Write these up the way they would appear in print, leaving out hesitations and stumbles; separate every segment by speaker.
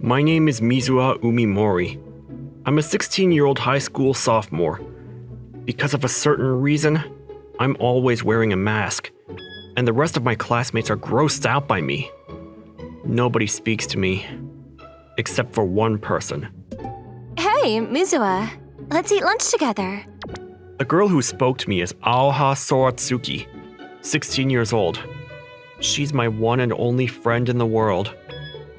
Speaker 1: My name is Mizuha Umimori. I'm a 16-year-old high school sophomore. Because of a certain reason, I'm always wearing a mask, and the rest of my classmates are grossed out by me. Nobody speaks to me, except for one person.
Speaker 2: Hey, Mizuha. Let's eat lunch together.
Speaker 1: The girl who spoke to me is Aoha Soratsuki, 16 years old. She's my one and only friend in the world.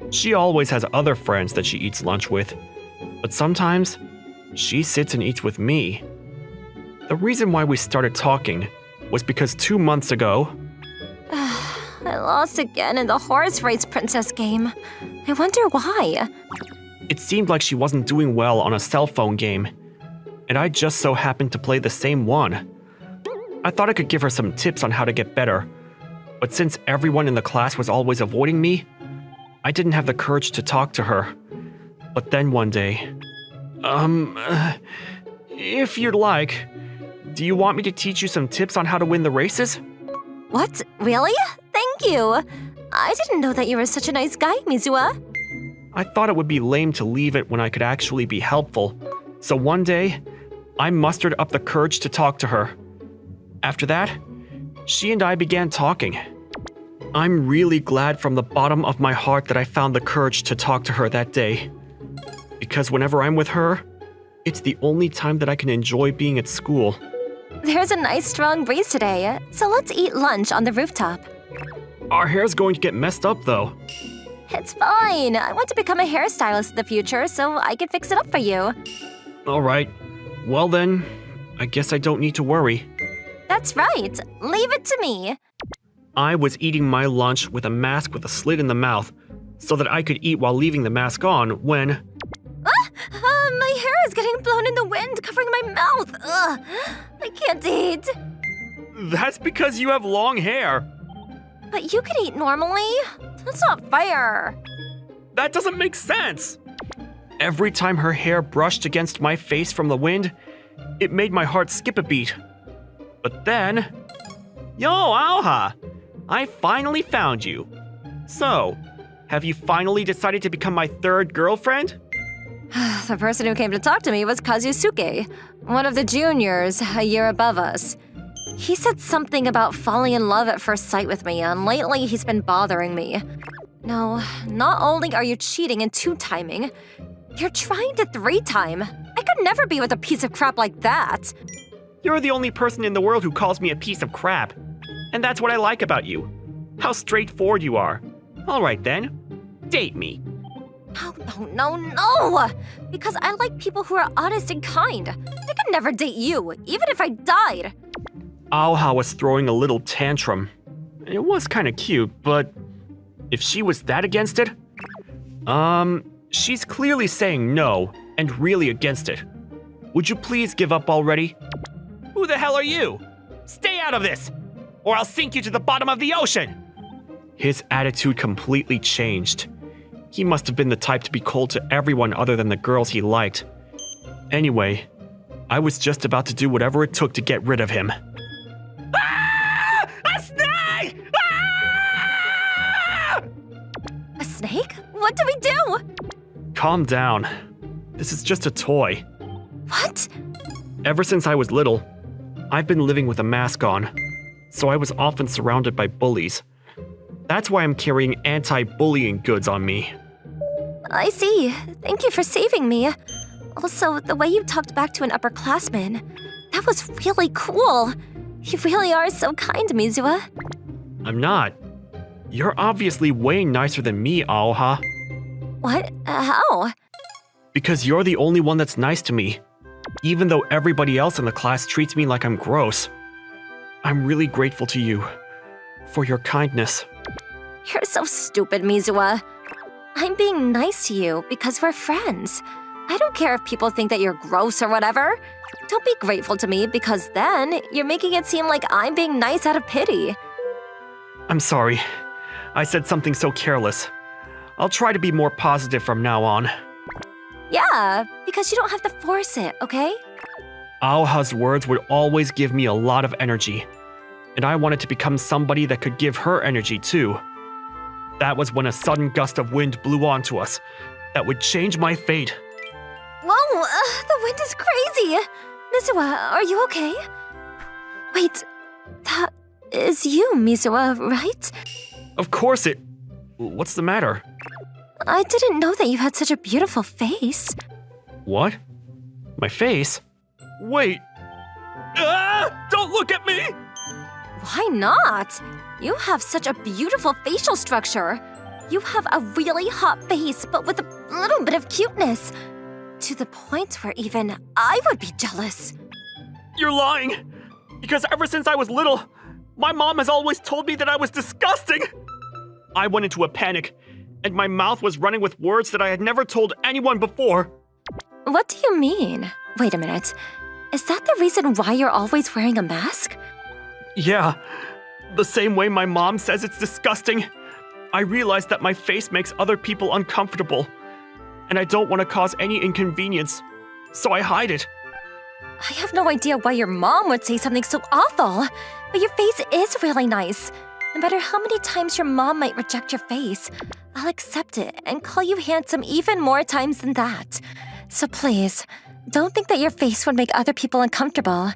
Speaker 1: She always has other friends that she eats lunch with, but sometimes she sits and eats with me. The reason why we started talking was because 2 months ago,
Speaker 2: I lost again in the horse race princess game. I wonder why.
Speaker 1: it seemed like she wasn't doing well on a cell phone game, and I just so happened to play the same one. I thought I could give her some tips on how to get better, but since everyone in the class was always avoiding me, I didn't have the courage to talk to her. But then one day, if you'd like, do you want me to teach you some tips on how to win the races?
Speaker 2: What? Really? Thank you. I didn't know that you were such a nice guy, Mizuha.
Speaker 1: I thought it would be lame to leave it when I could actually be helpful, so one day, I mustered up the courage to talk to her. After that, she and I began talking. I'm really glad from the bottom of my heart that I found the courage to talk to her that day. Because whenever I'm with her, it's the only time that I can enjoy being at school.
Speaker 2: There's a nice strong breeze today, so let's eat lunch on the rooftop.
Speaker 1: Our hair's going to get messed up though.
Speaker 2: It's fine. I want to become a hairstylist in the future, so I can fix it up for you.
Speaker 1: Alright, well then, I guess I don't need to worry.
Speaker 2: That's right. Leave it to me.
Speaker 1: I was eating my lunch with a mask with a slit in the mouth, so that I could eat while leaving the mask on when…
Speaker 2: My hair is getting blown in the wind, covering my mouth. Ugh, I can't eat.
Speaker 1: That's because you have long hair.
Speaker 2: But you can eat normally. That's not fair.
Speaker 1: That doesn't make sense. Every time her hair brushed against my face from the wind, it made my heart skip a beat. But then… Yo, Aoha! I finally found you. So, have you finally decided to become my third girlfriend?
Speaker 2: The person who came to talk to me was Kazusuke, one of the juniors, a year above us. He said something about falling in love at first sight with me, and lately he's been bothering me. No, not only are you cheating and two-timing, you're trying to three-time. I could never be with a piece of crap like that.
Speaker 1: You're the only person in the world who calls me a piece of crap. And that's what I like about you. How straightforward you are. Alright then, date me.
Speaker 2: No. Because I like people who are honest and kind. I could never date you, even if I died.
Speaker 1: Aoha was throwing a little tantrum. It was kinda cute, but if she was that against it? She's clearly saying no, and really against it. Would you please give up already? Who the hell are you? Stay out of this, or I'll sink you to the bottom of the ocean! His attitude completely changed. He must have been the type to be cold to everyone other than the girls he liked. Anyway, I was just about to do whatever it took to get rid of him. Ah! A snake! Ah!
Speaker 2: A snake? What do we do?
Speaker 1: Calm down. This is just a toy.
Speaker 2: What?
Speaker 1: Ever since I was little, I've been living with a mask on, so I was often surrounded by bullies. That's why I'm carrying anti-bullying goods on me.
Speaker 2: I see. Thank you for saving me. Also, the way you talked back to an upperclassman, that was really cool. You really are so kind, Mizuha.
Speaker 1: I'm not. You're obviously way nicer than me, Aoha.
Speaker 2: What? How?
Speaker 1: Because you're the only one that's nice to me, even though everybody else in the class treats me like I'm gross. I'm really grateful to you for your kindness.
Speaker 2: You're so stupid, Mizuha. I'm being nice to you because we're friends. I don't care if people think that you're gross or whatever. Don't be grateful to me because then you're making it seem like I'm being nice out of pity.
Speaker 1: I'm sorry. I said something so careless. I'll try to be more positive from now on.
Speaker 2: Yeah, because you don't have to force it, okay?
Speaker 1: Aoha's words would always give me a lot of energy, and I wanted to become somebody that could give her energy too. That was when a sudden gust of wind blew onto us, that would change my fate.
Speaker 2: Whoa, the wind is crazy! Mizuwa, are you okay? Wait, that is you, Mizuwa, right?
Speaker 1: Of course it... What's the matter?
Speaker 2: I didn't know that you had such a beautiful face.
Speaker 1: What? My face? Wait. Ah! Don't look at me!
Speaker 2: Why not? You have such a beautiful facial structure. You have a really hot face, but with a little bit of cuteness. To the point where even I would be jealous.
Speaker 1: You're lying! Because ever since I was little, my mom has always told me that I was disgusting! I went into a panic, and my mouth was running with words that I had never told anyone before.
Speaker 2: What do you mean? Wait a minute. Is that the reason why you're always wearing a mask?
Speaker 1: Yeah, the same way my mom says it's disgusting. I realize that my face makes other people uncomfortable, and I don't want to cause any inconvenience, so I hide it.
Speaker 2: I have no idea why your mom would say something so awful, but your face is really nice. No matter how many times your mom might reject your face, I'll accept it and call you handsome even more times than that. So please, don't think that your face would make other people uncomfortable.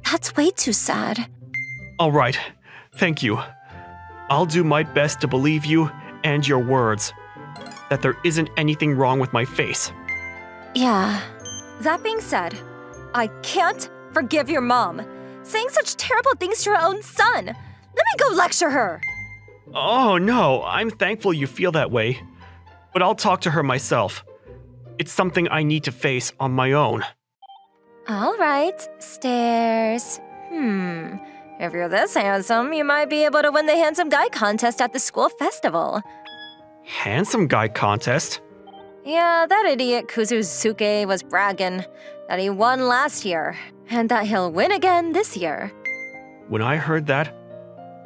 Speaker 2: That's way too sad.
Speaker 1: All right, thank you. I'll do my best to believe you and your words, that there isn't anything wrong with my face.
Speaker 2: Yeah. That being said, I can't forgive your mom. Saying such terrible things to her own son. Let me go lecture her.
Speaker 1: Oh no, I'm thankful you feel that way. But I'll talk to her myself. It's something I need to face on my own.
Speaker 2: All right, stairs. If you're this handsome, you might be able to win the handsome guy contest at the school festival.
Speaker 1: Handsome guy contest?
Speaker 2: Yeah, that idiot Kuzusuke was bragging that he won last year, and that he'll win again this year.
Speaker 1: When I heard that,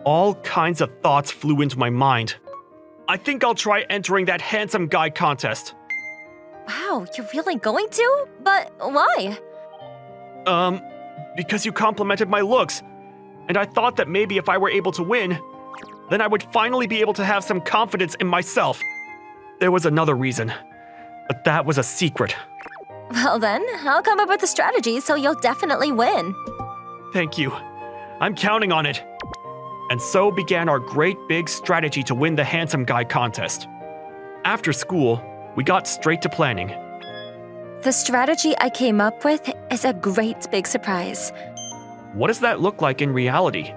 Speaker 1: all kinds of thoughts flew into my mind. I think I'll try entering that handsome guy contest.
Speaker 2: Wow, you're really going to? But why?
Speaker 1: Because you complimented my looks, and I thought that maybe if I were able to win, then I would finally be able to have some confidence in myself. There was another reason, but that was a secret.
Speaker 2: Well then, I'll come up with a strategy so you'll definitely win.
Speaker 1: Thank you. I'm counting on it. And so began our great big strategy to win the handsome guy contest. After school, we got straight to planning.
Speaker 2: The strategy I came up with is a great big surprise.
Speaker 1: What does that look like in reality?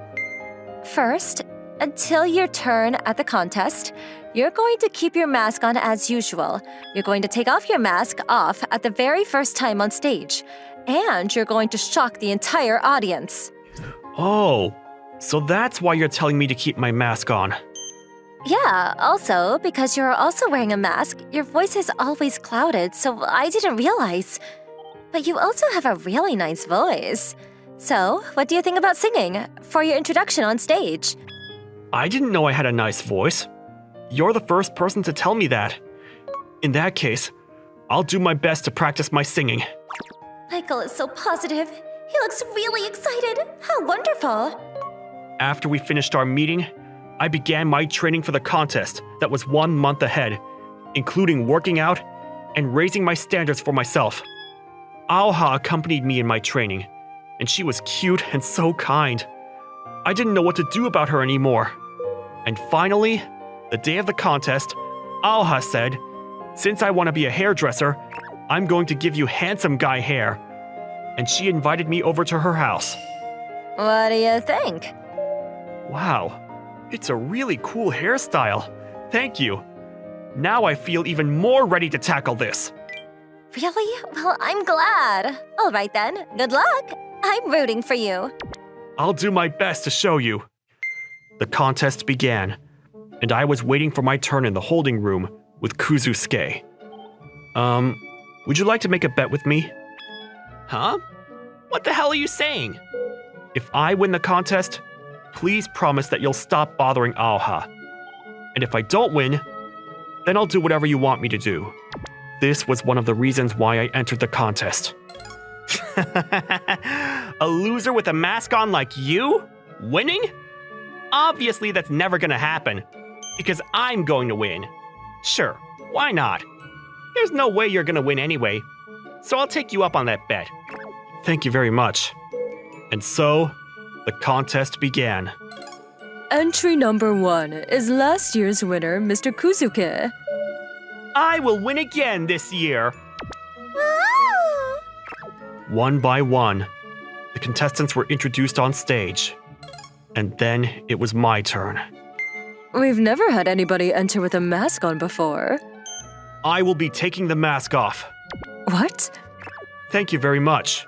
Speaker 2: First, until your turn at the contest, you're going to keep your mask on as usual. You're going to take off your mask at the very first time on stage. And you're going to shock the entire audience.
Speaker 1: Oh, so that's why you're telling me to keep my mask on.
Speaker 2: Yeah, also, because you're also wearing a mask, your voice is always clouded, so I didn't realize. But you also have a really nice voice. So, what do you think about singing for your introduction on stage?
Speaker 1: I didn't know I had a nice voice. You're the first person to tell me that. In that case, I'll do my best to practice my singing.
Speaker 2: Michael is so positive. He looks really excited. How wonderful.
Speaker 1: After we finished our meeting, I began my training for the contest that was 1 month ahead, including working out and raising my standards for myself. Aoha accompanied me in my training, and she was cute and so kind. I didn't know what to do about her anymore. And finally, the day of the contest, Aoha said, "Since I want to be a hairdresser, I'm going to give you handsome guy hair." And she invited me over to her house.
Speaker 2: What do you think?
Speaker 1: Wow, it's a really cool hairstyle. Thank you. Now I feel even more ready to tackle this.
Speaker 2: Really? Well, I'm glad. All right then, good luck. I'm rooting for you.
Speaker 1: I'll do my best to show you. The contest began, and I was waiting for my turn in the holding room with Kuzusuke. Would you like to make a bet with me? Huh? What the hell are you saying? If I win the contest, please promise that you'll stop bothering Aoha. And if I don't win, then I'll do whatever you want me to do. This was one of the reasons why I entered the contest. A loser with a mask on like you? Winning? Obviously that's never gonna happen, because I'm going to win. Sure, why not? There's no way you're gonna win anyway, so I'll take you up on that bet. Thank you very much. And so, the contest began.
Speaker 3: Entry number 1 is last year's winner, Mr. Kuzuke.
Speaker 1: I will win again this year. One by one, the contestants were introduced on stage. And then it was my turn.
Speaker 3: We've never had anybody enter with a mask on before.
Speaker 1: I will be taking the mask off.
Speaker 3: What?
Speaker 1: Thank you very much.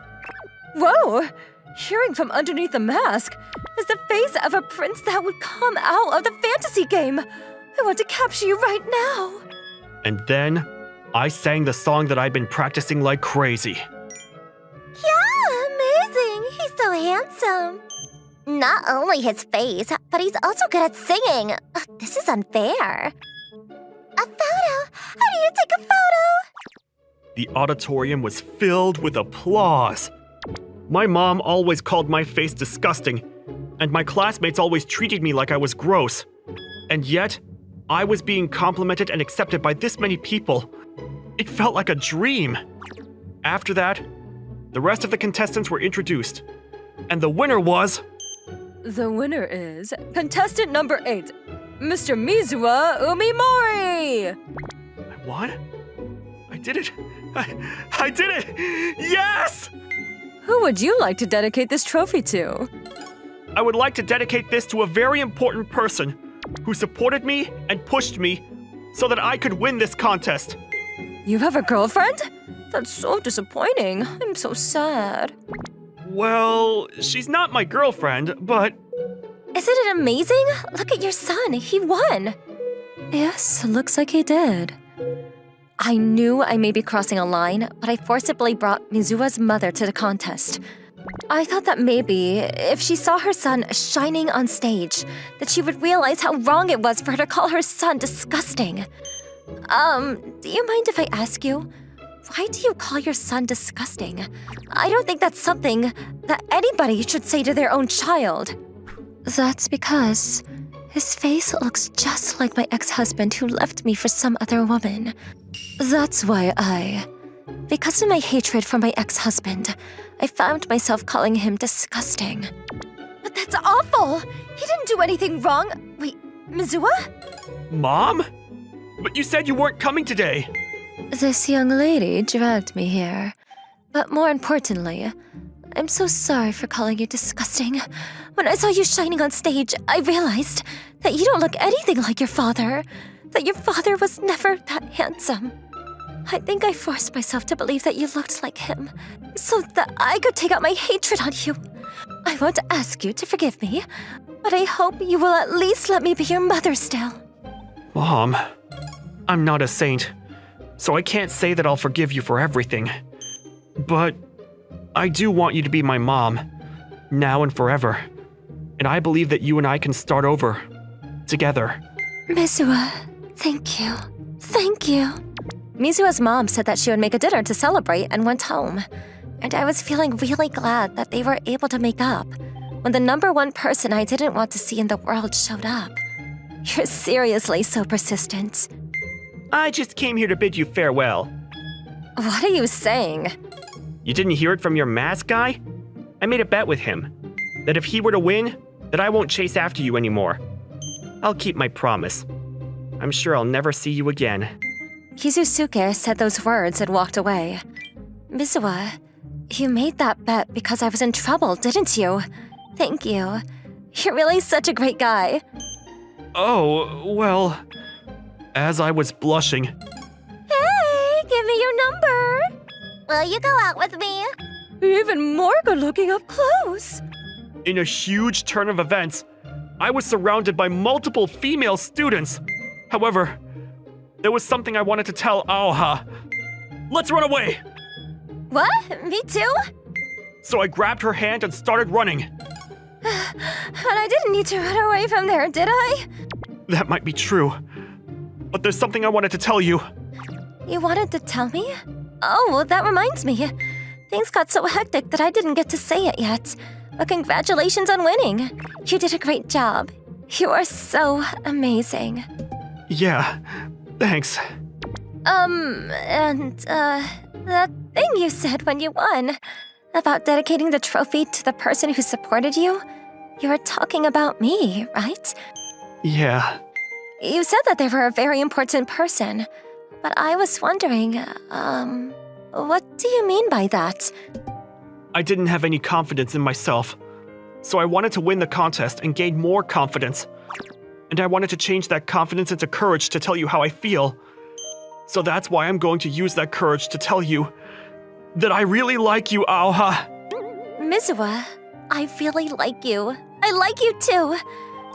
Speaker 3: Whoa! Hearing from underneath the mask is the face of a prince that would come out of the fantasy game. I want to capture you right now.
Speaker 1: And then, I sang the song that I've been practicing like crazy.
Speaker 2: Yeah, amazing. He's so handsome. Not only his face, but he's also good at singing. This is unfair. A photo? How do you take a photo?
Speaker 1: The auditorium was filled with applause. My mom always called my face disgusting, and my classmates always treated me like I was gross. And yet, I was being complimented and accepted by this many people. It felt like a dream. After that, the rest of the contestants were introduced, and the winner was...
Speaker 3: The winner is contestant number 8, Mr. Mizuwa Umimori!
Speaker 1: I won? I did it! I did it! Yes!
Speaker 3: Who would you like to dedicate this trophy to?
Speaker 1: I would like to dedicate this to a very important person who supported me and pushed me so that I could win this contest.
Speaker 3: You have a girlfriend? That's so disappointing. I'm so sad.
Speaker 1: Well, she's not my girlfriend, but...
Speaker 2: Isn't it amazing? Look at your son. He won.
Speaker 3: Yes, looks like he did.
Speaker 2: I knew I may be crossing a line, but I forcibly brought Mizuwa's mother to the contest. I thought that maybe, if she saw her son shining on stage, that she would realize how wrong it was for her to call her son disgusting. Do you mind if I ask you, why do you call your son disgusting? I don't think that's something that anybody should say to their own child.
Speaker 3: That's because his face looks just like my ex-husband who left me for some other woman. That's why because of my hatred for my ex-husband, I found myself calling him disgusting.
Speaker 2: But that's awful! He didn't do anything wrong. Wait, Mizuwa?
Speaker 1: Mom? But you said you weren't coming today.
Speaker 3: This young lady dragged me here. But more importantly, I'm so sorry for calling you disgusting.
Speaker 2: When I saw you shining on stage, I realized that you don't look anything like your father. That your father was never that handsome. I think I forced myself to believe that you looked like him, so that I could take out my hatred on you. I want to ask you to forgive me, but I hope you will at least let me be your mother still.
Speaker 1: Mom, I'm not a saint, so I can't say that I'll forgive you for everything. But I do want you to be my mom, now and forever. And I believe that you and I can start over, together.
Speaker 2: Mizuwa, thank you. Thank you. Mizuwa's mom said that she would make a dinner to celebrate and went home. And I was feeling really glad that they were able to make up when the number one person I didn't want to see in the world showed up. You're seriously so persistent.
Speaker 1: I just came here to bid you farewell.
Speaker 2: What are you saying?
Speaker 1: You didn't hear it from your mask guy? I made a bet with him that if he were to win, that I won't chase after you anymore. I'll keep my promise. I'm sure I'll never see you again.
Speaker 2: Kizusuke said those words and walked away. Mizuwa, you made that bet because I was in trouble, didn't you? Thank you. You're really such a great guy.
Speaker 1: Oh, well, as I was blushing.
Speaker 2: Hey, give me your number. Will you go out with me?
Speaker 3: Even more good looking up close.
Speaker 1: In a huge turn of events, I was surrounded by multiple female students. However, there was something I wanted to tell Aoha. Let's run away!
Speaker 2: What? Me too?
Speaker 1: So I grabbed her hand and started running.
Speaker 2: And I didn't need to run away from there, did I?
Speaker 1: That might be true. But there's something I wanted to tell you.
Speaker 2: You wanted to tell me? Oh, well, that reminds me. Things got so hectic that I didn't get to say it yet. But congratulations on winning. You did a great job. You are so amazing.
Speaker 1: Yeah, thanks.
Speaker 3: That thing you said when you won about dedicating the trophy to the person who supported you. You were talking about me, right?
Speaker 1: Yeah.
Speaker 3: You said that they were a very important person, but I was wondering, what do you mean by that?
Speaker 1: I didn't have any confidence in myself, so I wanted to win the contest and gain more confidence. And I wanted to change that confidence into courage to tell you how I feel. So that's why I'm going to use that courage to tell you that I really like you, Aoha.
Speaker 3: Mizuwa, I really like you. I like you too.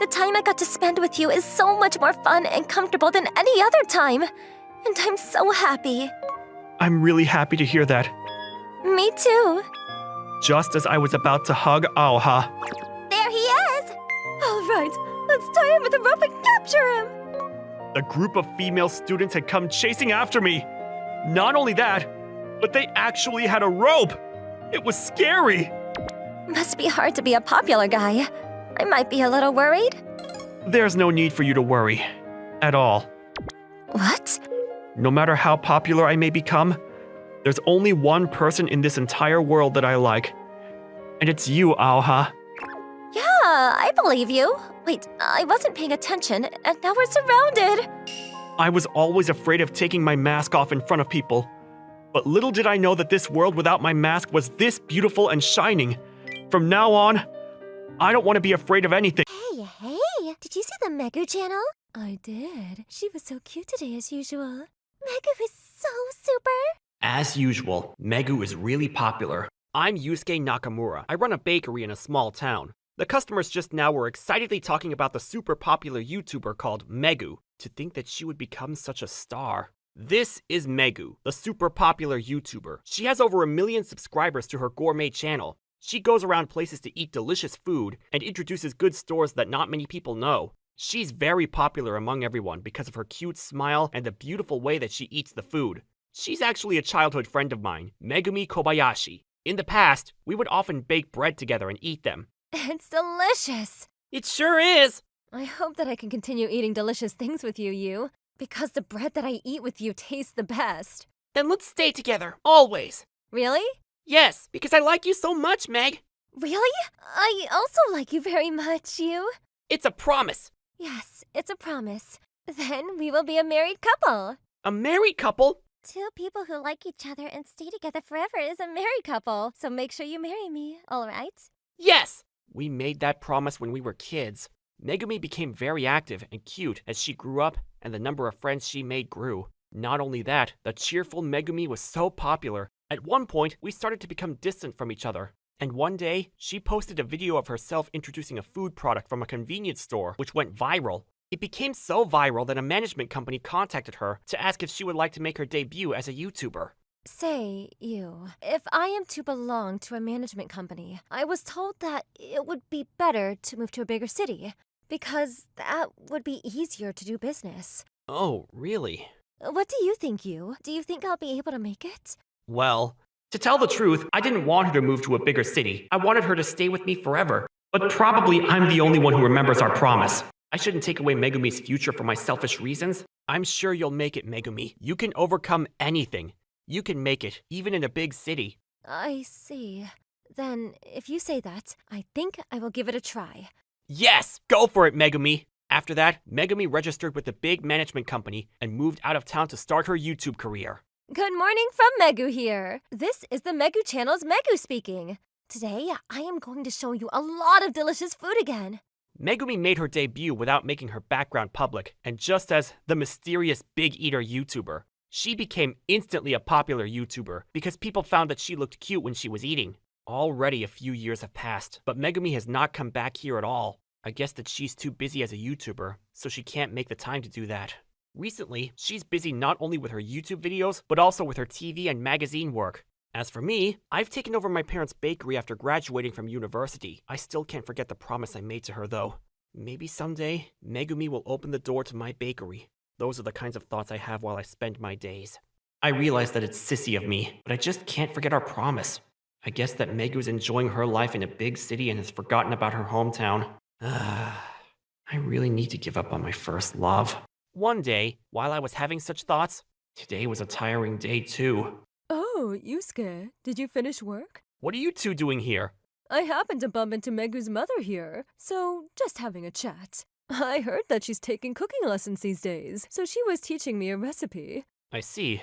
Speaker 3: The time I got to spend with you is so much more fun and comfortable than any other time. And I'm so happy.
Speaker 1: I'm really happy to hear that.
Speaker 3: Me too.
Speaker 1: Just as I was about to hug Aoha.
Speaker 3: There he is! All right, let's tie him with a rope and capture him!
Speaker 1: A group of female students had come chasing after me. Not only that, but they actually had a rope. It was scary.
Speaker 3: Must be hard to be a popular guy. I might be a little worried.
Speaker 1: There's no need for you to worry. At all.
Speaker 3: What?
Speaker 1: No matter how popular I may become, there's only one person in this entire world that I like. And it's you, Aoha.
Speaker 3: Yeah, I believe you. Wait, I wasn't paying attention, and now we're surrounded.
Speaker 1: I was always afraid of taking my mask off in front of people. But little did I know that this world without my mask was this beautiful and shining. From now on, I don't want to be afraid of anything.
Speaker 3: Hey, did you see the Megu channel? I did. She was so cute today as usual. Megu is so super.
Speaker 1: As usual, Megu is really popular. I'm Yusuke Nakamura. I run a bakery in a small town. The customers just now were excitedly talking about the super popular YouTuber called Megu. To think that she would become such a star. This is Megu, the super popular YouTuber. She has over 1 million subscribers to her gourmet channel. She goes around places to eat delicious food and introduces good stores that not many people know. She's very popular among everyone because of her cute smile and the beautiful way that she eats the food. She's actually a childhood friend of mine, Megumi Kobayashi. In the past, we would often bake bread together and eat them.
Speaker 3: It's delicious.
Speaker 1: It sure is!
Speaker 3: I hope that I can continue eating delicious things with you, because the bread that I eat with you tastes the best.
Speaker 1: Then let's stay together, always.
Speaker 3: Really?
Speaker 1: Yes, because I like you so much, Meg.
Speaker 3: Really? I also like you very much, you.
Speaker 1: It's a promise.
Speaker 3: Yes, it's a promise. Then we will be a married couple.
Speaker 1: A married couple?
Speaker 3: Two people who like each other and stay together forever is a married couple. So make sure you marry me, all right?
Speaker 1: Yes! We made that promise when we were kids. Megumi became very active and cute as she grew up, and the number of friends she made grew. Not only that, the cheerful Megumi was so popular. At one point, we started to become distant from each other. And one day, she posted a video of herself introducing a food product from a convenience store, which went viral. It became so viral that a management company contacted her to ask if she would like to make her debut as a YouTuber.
Speaker 3: Say, you, if I am to belong to a management company, I was told that it would be better to move to a bigger city, because that would be easier to do business.
Speaker 1: Oh, really?
Speaker 3: What do you think, you? Do you think I'll be able to make it?
Speaker 1: Well, to tell the truth, I didn't want her to move to a bigger city. I wanted her to stay with me forever. But probably I'm the only one who remembers our promise. I shouldn't take away Megumi's future for my selfish reasons. I'm sure you'll make it, Megumi. You can overcome anything. You can make it, even in a big city.
Speaker 3: I see. Then, if you say that, I think I will give it a try.
Speaker 1: Yes! Go for it, Megumi! After that, Megumi registered with a big management company and moved out of town to start her YouTube career.
Speaker 3: Good morning from Megu here. This is the Megu channel's Megu speaking. Today, I am going to show you a lot of delicious food again.
Speaker 1: Megumi made her debut without making her background public, and just as the mysterious big eater YouTuber. She became instantly a popular YouTuber because people found that she looked cute when she was eating. Already a few years have passed, but Megumi has not come back here at all. I guess that she's too busy as a YouTuber, so she can't make the time to do that. Recently, she's busy not only with her YouTube videos, but also with her TV and magazine work. As for me, I've taken over my parents' bakery after graduating from university. I still can't forget the promise I made to her though. Maybe someday, Megumi will open the door to my bakery. Those are the kinds of thoughts I have while I spend my days. I realize that it's sissy of me, but I just can't forget our promise. I guess that Megu's enjoying her life in a big city and has forgotten about her hometown. I really need to give up on my first love. One day, while I was having such thoughts, Today was a tiring day too.
Speaker 4: Oh, Yusuke, did you finish work?
Speaker 1: What are you two doing here?
Speaker 4: I happened to bump into Megu's mother here, so just having a chat. I heard that she's taking cooking lessons these days, so she was teaching me a recipe.
Speaker 1: I see.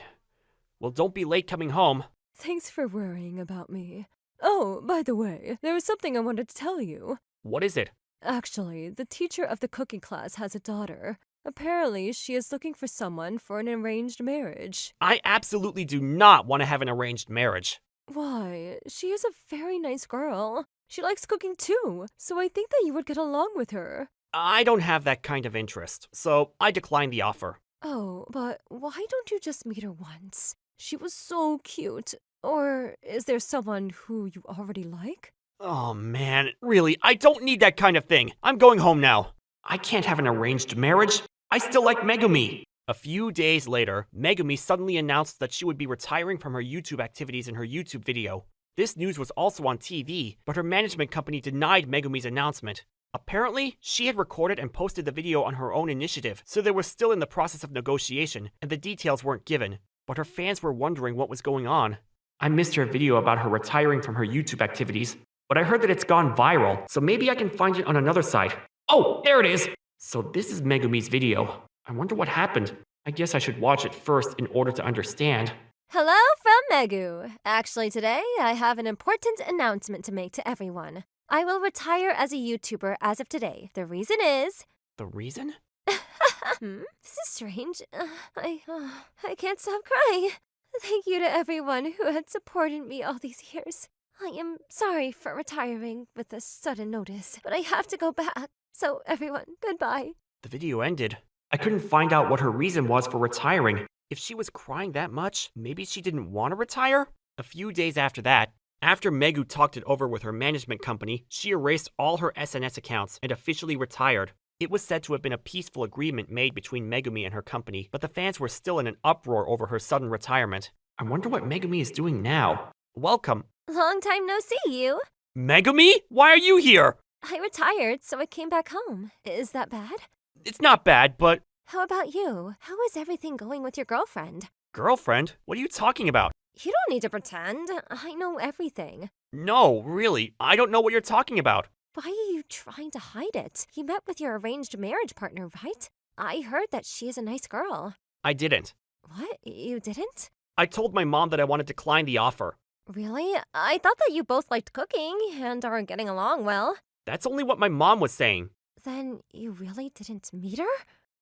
Speaker 1: Well, don't be late coming home.
Speaker 4: Thanks for worrying about me. Oh, by the way, there was something I wanted to tell you.
Speaker 1: What is it?
Speaker 4: Actually, the teacher of the cooking class has a daughter. Apparently, she is looking for someone for an arranged marriage.
Speaker 1: I absolutely do not want to have an arranged marriage.
Speaker 4: Why, she is a very nice girl. She likes cooking too, so I think that you would get along with her.
Speaker 1: I don't have that kind of interest, so I declined the offer.
Speaker 4: Oh, but why don't you just meet her once? She was so cute. Or is there someone who you already like?
Speaker 1: Oh man, really, I don't need that kind of thing. I'm going home now. I can't have an arranged marriage. I still like Megumi. A few days later, Megumi suddenly announced that she would be retiring from her YouTube activities in her YouTube video. This news was also on TV, but her management company denied Megumi's announcement. Apparently, she had recorded and posted the video on her own initiative, so they were still in the process of negotiation, and the details weren't given. But her fans were wondering what was going on. I missed her video about her retiring from her YouTube activities, but I heard that it's gone viral, so maybe I can find it on another site. Oh, there it is! So this is Megumi's video. I wonder what happened. I guess I should watch it first in order to understand.
Speaker 2: Hello from Megu. Actually, today I have an important announcement to make to everyone. I will retire as a YouTuber as of today. The reason is...
Speaker 1: The reason?
Speaker 2: This is strange. I can't stop crying. Thank you to everyone who had supported me all these years. I am sorry for retiring with this sudden notice, but I have to go back. So everyone, goodbye.
Speaker 1: The video ended. I couldn't find out what her reason was for retiring. If she was crying that much, maybe she didn't want to retire? A few days after that, after Megu talked it over with her management company, she erased all her SNS accounts and officially retired. It was said to have been a peaceful agreement made between Megumi and her company, but the fans were still in an uproar over her sudden retirement. I wonder what Megumi is doing now. Welcome.
Speaker 2: Long time no see, you.
Speaker 1: Megumi? Why are you here?
Speaker 2: I retired, so I came back home. Is that bad?
Speaker 1: It's not bad, but...
Speaker 2: How about you? How is everything going with your girlfriend?
Speaker 1: Girlfriend? What are you talking about?
Speaker 2: You don't need to pretend. I know everything.
Speaker 1: No, really, I don't know what you're talking about.
Speaker 2: Why are you trying to hide it? You met with your arranged marriage partner, right? I heard that she is a nice girl.
Speaker 1: I didn't.
Speaker 2: What? You didn't?
Speaker 1: I told my mom that I want to decline the offer.
Speaker 2: Really? I thought that you both liked cooking and are getting along well.
Speaker 1: That's only what my mom was saying.
Speaker 2: Then you really didn't meet her?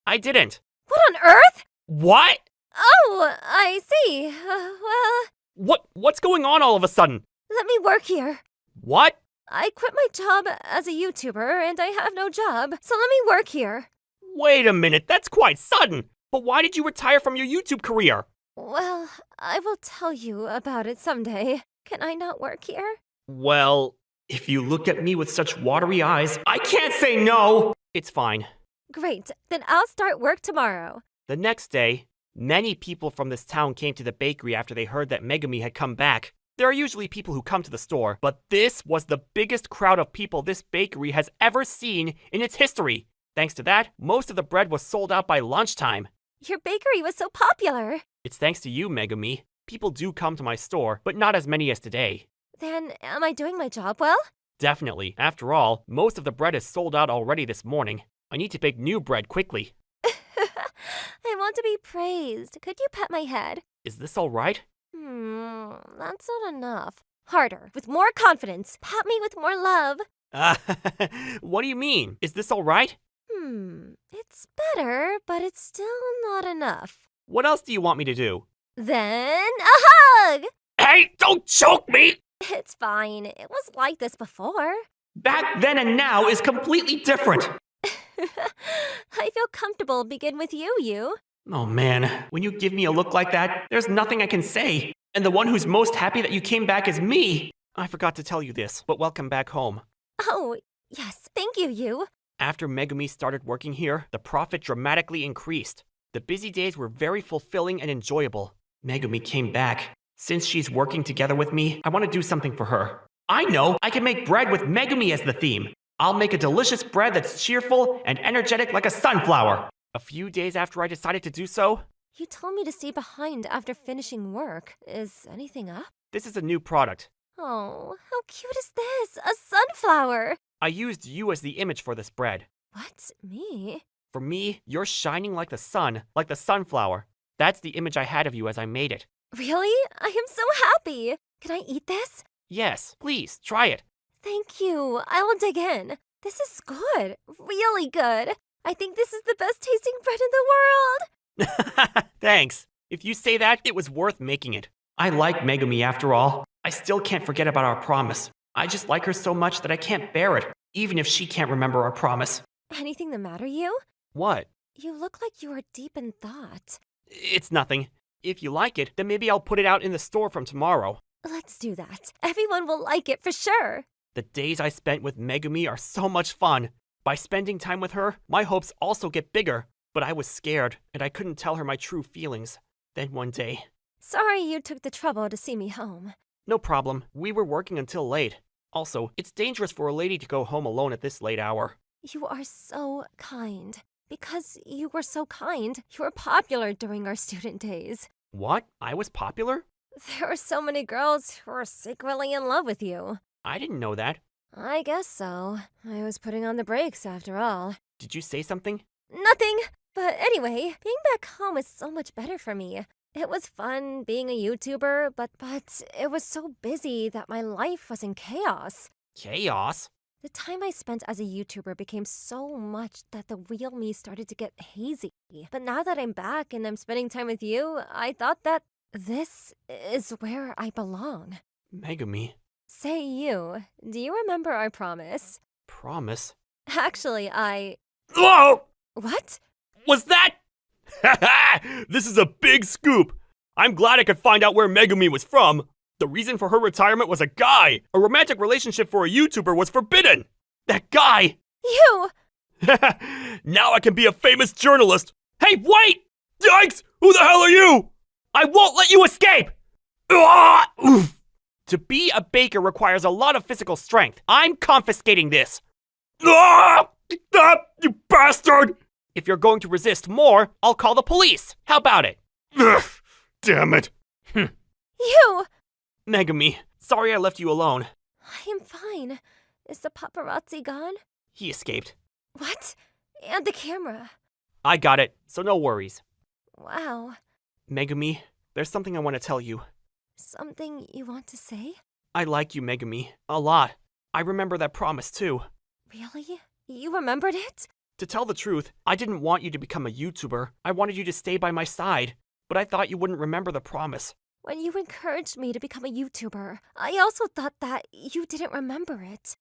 Speaker 1: I didn't.
Speaker 2: What on earth?
Speaker 1: What?
Speaker 2: Oh, I see. Well,
Speaker 1: What's going on all of a sudden?
Speaker 2: let me work here.
Speaker 1: What?
Speaker 2: I quit my job as a YouTuber and I have no job, so let me work here.
Speaker 1: Wait a minute, that's quite sudden. But why did you retire from your YouTube career?
Speaker 2: Well, I will tell you about it someday. Can I not work here?
Speaker 1: Well, if you look at me with such watery eyes, I can't say no. It's fine.
Speaker 2: Great, then I'll start work tomorrow.
Speaker 1: The next day, many people from this town came to the bakery after they heard that Megumi had come back. There are usually people who come to the store, but this was the biggest crowd of people this bakery has ever seen in its history. Thanks to that, most of the bread was sold out by lunchtime.
Speaker 2: Your bakery was so popular.
Speaker 1: It's thanks to you, Megumi. People do come to my store, but not as many as today.
Speaker 2: Then, am I doing my job well?
Speaker 1: Definitely. After all, most of the bread is sold out already this morning. I need to bake new bread quickly.
Speaker 2: I want to be praised. Could you pet my head?
Speaker 1: Is this all right?
Speaker 2: That's not enough. Harder, with more confidence. Pat me with more love.
Speaker 1: What do you mean? Is this all right?
Speaker 2: It's better, but it's still not enough.
Speaker 1: What else do you want me to do?
Speaker 2: Then, a hug!
Speaker 1: Hey, don't choke me!
Speaker 2: It's fine. It was like this before.
Speaker 1: Back then and now is completely different.
Speaker 2: I feel comfortable begin with you.
Speaker 1: Oh man, when you give me a look like that, there's nothing I can say. And the one who's most happy that you came back is me. I forgot to tell you this, but welcome back home.
Speaker 2: Oh, yes, thank you.
Speaker 1: After Megumi started working here, the profit dramatically increased. The busy days were very fulfilling and enjoyable. Megumi came back. Since she's working together with me, I want to do something for her. I know! I can make bread with Megumi as the theme. I'll make a delicious bread that's cheerful and energetic like a sunflower. A few days after I decided to do so,
Speaker 2: You told me to stay behind after finishing work. Is anything up?
Speaker 1: This is a new product.
Speaker 2: Oh, how cute is this? A sunflower!
Speaker 1: I used you as the image for this bread.
Speaker 2: What? Me?
Speaker 1: For me, you're shining like the sun, like the sunflower. That's the image I had of you as I made it.
Speaker 2: Really? I am so happy! Can I eat this?
Speaker 1: Yes, please, try it.
Speaker 2: Thank you. I will dig in. This is good. Really good. I think this is the best tasting bread in the world.
Speaker 1: Thanks. If you say that, it was worth making it. I like Megumi after all. I still can't forget about our promise. I just like her so much that I can't bear it, even if she can't remember our promise.
Speaker 2: Anything the matter, you?
Speaker 1: What?
Speaker 2: You look like you are deep in thought.
Speaker 1: It's nothing. If you like it, then maybe I'll put it out in the store from tomorrow.
Speaker 2: Let's do that. Everyone will like it for sure.
Speaker 1: The days I spent with Megumi are so much fun. By spending time with her, my hopes also get bigger. But I was scared, and I couldn't tell her my true feelings. Then one day...
Speaker 2: Sorry you took the trouble to see me home.
Speaker 1: No problem. We were working until late. Also, it's dangerous for a lady to go home alone at this late hour.
Speaker 2: You are so kind. Because you were so kind, you were popular during our student days.
Speaker 1: What? I was popular?
Speaker 2: There were so many girls who were secretly in love with you.
Speaker 1: I didn't know that.
Speaker 2: I guess so. I was putting on the brakes after all.
Speaker 1: Did you say something?
Speaker 2: Nothing! But anyway, being back home is so much better for me. It was fun being a YouTuber, but it was so busy that my life was in chaos.
Speaker 1: Chaos?
Speaker 2: The time I spent as a YouTuber became so much that the real me started to get hazy. But now that I'm back and I'm spending time with you, I thought that this is where I belong.
Speaker 1: Megumi.
Speaker 2: Say you, do you remember our promise?
Speaker 1: Promise?
Speaker 2: Actually,
Speaker 1: Whoa!
Speaker 2: What?
Speaker 1: Was that? This is a big scoop. I'm glad I could find out where Megumi was from. The reason for her retirement was a guy. A romantic relationship for a YouTuber was forbidden. That guy.
Speaker 2: You!
Speaker 1: Now I can be a famous journalist. Hey, wait! Yikes! Who the hell are you? I won't let you escape! Oof. To be a baker requires a lot of physical strength. I'm confiscating this. You bastard! If you're going to resist more, I'll call the police. How about it? Damn it.
Speaker 2: You!
Speaker 1: Megumi, sorry I left you alone.
Speaker 2: I am fine. Is the paparazzi gone?
Speaker 1: He escaped.
Speaker 2: What? And the camera.
Speaker 1: I got it, so no worries.
Speaker 2: Wow.
Speaker 1: Megumi, there's something I want to tell you.
Speaker 2: Something you want to say?
Speaker 1: I like you, Megumi. A lot. I remember that promise, too.
Speaker 2: Really? You remembered it?
Speaker 1: To tell the truth, I didn't want you to become a YouTuber. I wanted you to stay by my side. But I thought you wouldn't remember the promise.
Speaker 2: When you encouraged me to become a YouTuber, I also thought that you didn't remember it.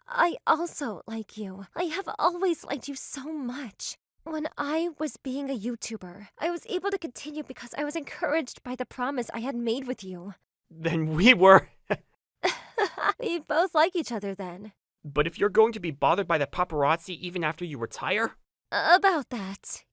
Speaker 2: I also like you. I have always liked you so much. When I was being a YouTuber, I was able to continue because I was encouraged by the promise I had made with you.
Speaker 1: Then we were...
Speaker 2: We both like each other then.
Speaker 1: But if you're going to be bothered by the paparazzi even after you retire?
Speaker 2: About that,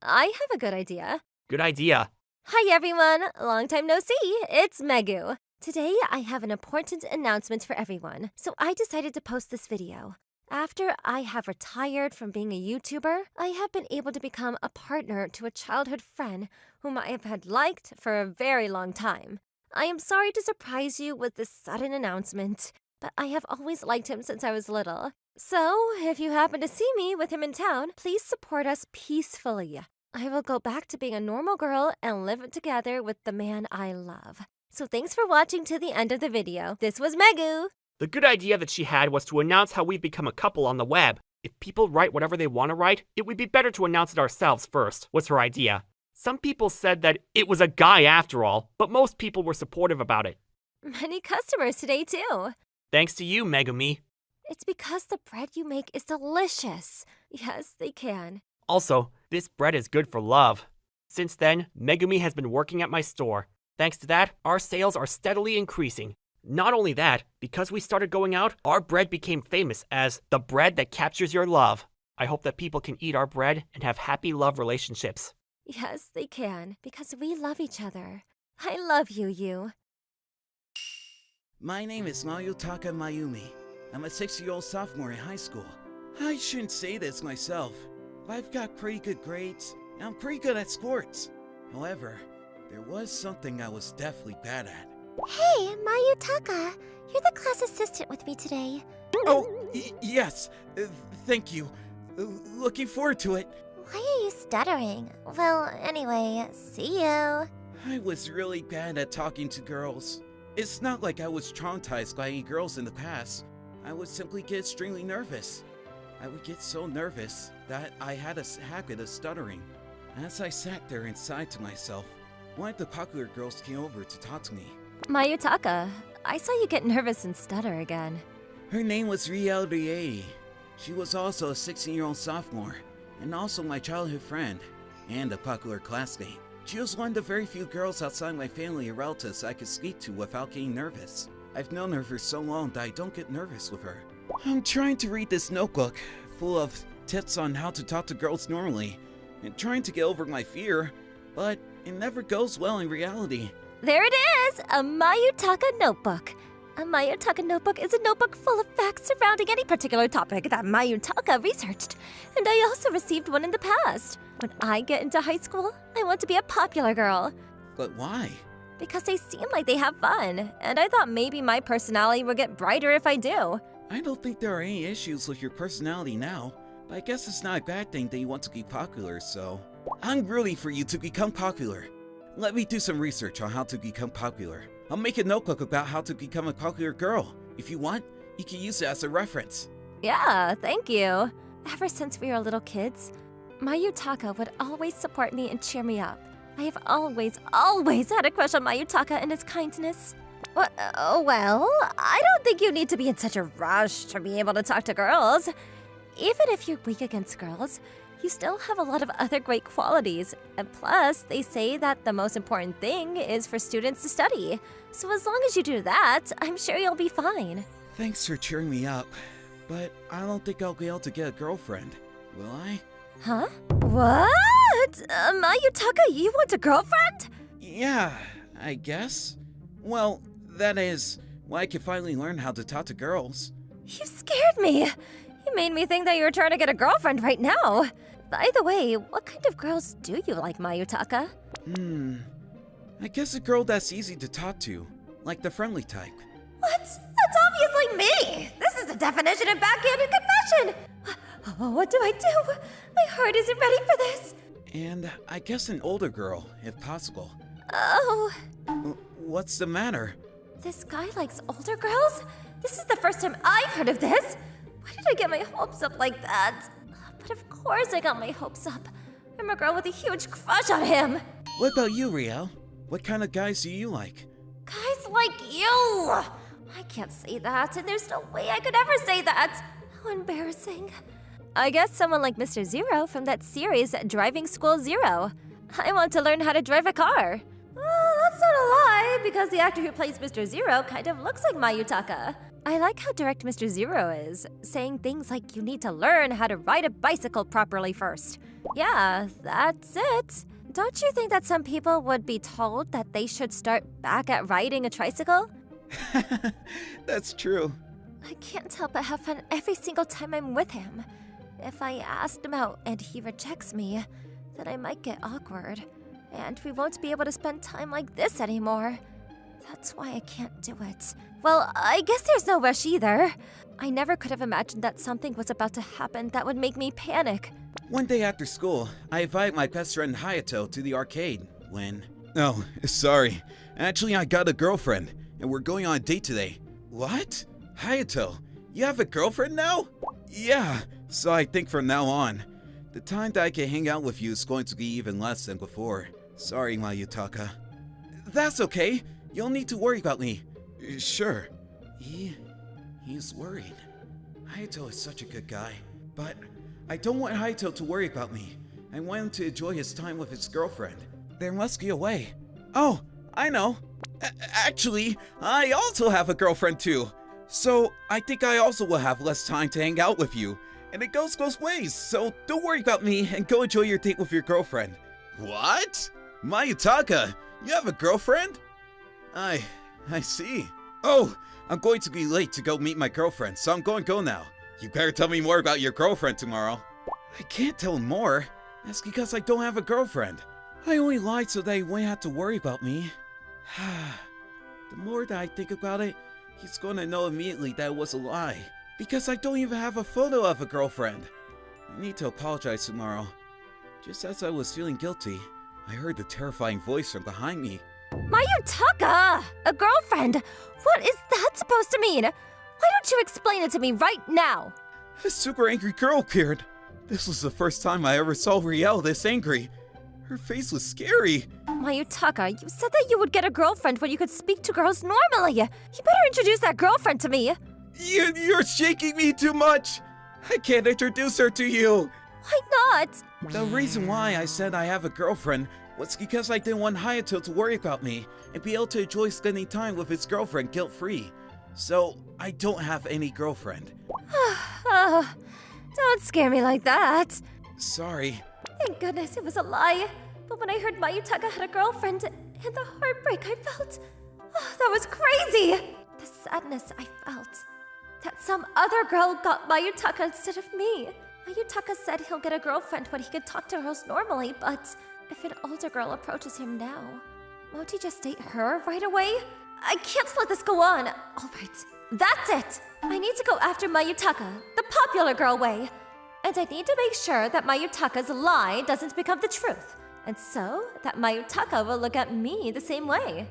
Speaker 2: I have a good idea.
Speaker 1: Good idea.
Speaker 2: Hi everyone, long time no see, it's Megu. Today I have an important announcement for everyone, so I decided to post this video. After I have retired from being a YouTuber, I have been able to become a partner to a childhood friend whom I have had liked for a very long time. I am sorry to surprise you with this sudden announcement, but I have always liked him since I was little. So, if you happen to see me with him in town, please support us peacefully. I will go back to being a normal girl and live together with the man I love. So thanks for watching to the end of the video. This was Megu!
Speaker 1: The good idea that she had was to announce how we've become a couple on the web. If people write whatever they want to write, it would be better to announce it ourselves first, was her idea. Some people said that it was a guy after all, but most people were supportive about it.
Speaker 2: Many customers today too.
Speaker 1: Thanks to you, Megumi.
Speaker 2: It's because the bread you make is delicious. Yes, they can.
Speaker 1: Also, this bread is good for love. Since then, Megumi has been working at my store. Thanks to that, our sales are steadily increasing. Not only that, because we started going out, our bread became famous as the bread that captures your love. I hope that people can eat our bread and have happy love relationships.
Speaker 2: Yes, they can, because we love each other. I love you, you.
Speaker 5: My name is Mayutaka Mayumi. I'm a 6-year-old sophomore in high school. I shouldn't say this myself, but I've got pretty good grades, and I'm pretty good at sports. However, there was something I was definitely bad at.
Speaker 3: Hey, Mayutaka. You're the class assistant with me today.
Speaker 5: Oh, yes. Thank you. Looking forward to it.
Speaker 3: Why are you stuttering? Well, anyway, see you.
Speaker 5: I was really bad at talking to girls. It's not like I was traumatized by any girls in the past. I would simply get extremely nervous. I would get so nervous that I had a habit of stuttering. As I sat there and sighed to myself, one of the popular girls came over to talk to me.
Speaker 2: Mayutaka, I saw you get nervous and stutter again.
Speaker 5: Her name was Riel. She was also a 16-year-old sophomore, and also my childhood friend, and a popular classmate. She was one of the very few girls outside my family or relatives I could speak to without getting nervous. I've known her for so long that I don't get nervous with her. I'm trying to read this notebook, full of tips on how to talk to girls normally, and trying to get over my fear, but it never goes well in reality.
Speaker 2: There it is! A Mayutaka notebook. A Mayutaka notebook is a notebook full of facts surrounding any particular topic that Mayutaka researched. And I also received one in the past. When I get into high school, I want to be a popular girl.
Speaker 5: But why?
Speaker 2: Because they seem like they have fun, and I thought maybe my personality would get brighter if I do.
Speaker 5: I don't think there are any issues with your personality now, but I guess it's not a bad thing that you want to be popular, so... I'm rooting for you to become popular. Let me do some research on how to become popular. I'll make a notebook about how to become a popular girl. If you want, you can use it as a reference.
Speaker 2: Yeah, thank you. Ever since we were little kids, Mayutaka would always support me and cheer me up. I have always had a crush on Mayutaka and his kindness. Well, I don't think you need to be in such a rush to be able to talk to girls. Even if you're weak against girls, you still have a lot of other great qualities. And plus, they say that the most important thing is for students to study. So as long as you do that, I'm sure you'll be fine.
Speaker 5: Thanks for cheering me up, but I don't think I'll be able to get a girlfriend. Will I?
Speaker 2: Huh? What? Mayutaka, you want a girlfriend?
Speaker 5: Yeah, I guess. Well, that is, why I can finally learn how to talk to girls.
Speaker 2: You scared me. You made me think that you were trying to get a girlfriend right now. By the way, what kind of girls do you like, Mayutaka?
Speaker 5: I guess a girl that's easy to talk to, like the friendly type.
Speaker 2: What? That's obviously me! This is the definition of backhanded confession! What do I do? My heart isn't ready for this!
Speaker 5: And I guess an older girl, if possible.
Speaker 2: Oh,
Speaker 5: What's the matter?
Speaker 2: this guy likes older girls? This is the first time I've heard of this! Why did I get my hopes up like that? But of course I got my hopes up. I'm a girl with a huge crush on him!
Speaker 5: What about you, Riel? What kind of guys do you like?
Speaker 2: Guys like you! I can't say that, and there's no way I could ever say that! How embarrassing. I guess someone like Mr. Zero from that series, Driving School Zero. I want to learn how to drive a car. Well, that's not a lie, because the actor who plays Mr. Zero kind of looks like Mayutaka. I like how direct Mr. Zero is, saying things like you need to learn how to ride a bicycle properly first. Yeah, that's it. Don't you think that some people would be told that they should start back at riding a tricycle?
Speaker 5: That's true.
Speaker 2: I can't help but have fun every single time I'm with him. If I asked him out and he rejects me, then I might get awkward. And we won't be able to spend time like this anymore. That's why I can't do it. Well, I guess there's no rush either. I never could have imagined that something was about to happen that would make me panic.
Speaker 5: One day after school, I invited my best friend Hayato to the arcade when... Oh, sorry. Actually, I got a girlfriend, and we're going on a date today. What? Hayato, you have a girlfriend now? Yeah, so I think from now on, the time that I can hang out with you is going to be even less than before. Sorry, Mayutaka. That's okay. You don't need to worry about me. Sure. He's worried. Hayato is such a good guy, but I don't want Hayato to worry about me. I want him to enjoy his time with his girlfriend. There must be a way. Oh, I know. Actually, I also have a girlfriend too. So I think I also will have less time to hang out with you. And it goes both ways, so don't worry about me and go enjoy your date with your girlfriend. What? Mayutaka, you have a girlfriend? I see. Oh, I'm going to be late to go meet my girlfriend, so I'm going to go now. You better tell me more about your girlfriend tomorrow. I can't tell more. That's because I don't have a girlfriend. I only lied so that he wouldn't have to worry about me. The more that I think about it, he's gonna know immediately that it was a lie. Because I don't even have a photo of a girlfriend. I need to apologize tomorrow. Just as I was feeling guilty, I heard a terrifying voice from behind me.
Speaker 2: Mayutaka! A girlfriend? What is that supposed to mean? Why don't you explain it to me right now?
Speaker 5: A super angry girl appeared. This was the first time I ever saw Riel this angry. Her face was scary.
Speaker 2: Mayutaka, you said that you would get a girlfriend when you could speak to girls normally. You better introduce that girlfriend to me.
Speaker 5: You're shaking me too much. I can't introduce her to you.
Speaker 2: Why not?
Speaker 5: The reason why I said I have a girlfriend was because I didn't want Hayato to worry about me and be able to enjoy spending time with his girlfriend guilt-free. So, I don't have any girlfriend.
Speaker 2: Oh, don't scare me like that.
Speaker 5: Sorry.
Speaker 2: Thank goodness it was a lie. But when I heard Mayutaka had a girlfriend and the heartbreak I felt, that was crazy. The sadness I felt. That some other girl got Mayutaka instead of me. Mayutaka said he'll get a girlfriend when he could talk to girls normally, but if an older girl approaches him now, won't he just date her right away? I can't let this go on. All right, that's it. I need to go after Mayutaka, the popular girl way. And I need to make sure that Mayutaka's lie doesn't become the truth. And so that Mayutaka will look at me the same way.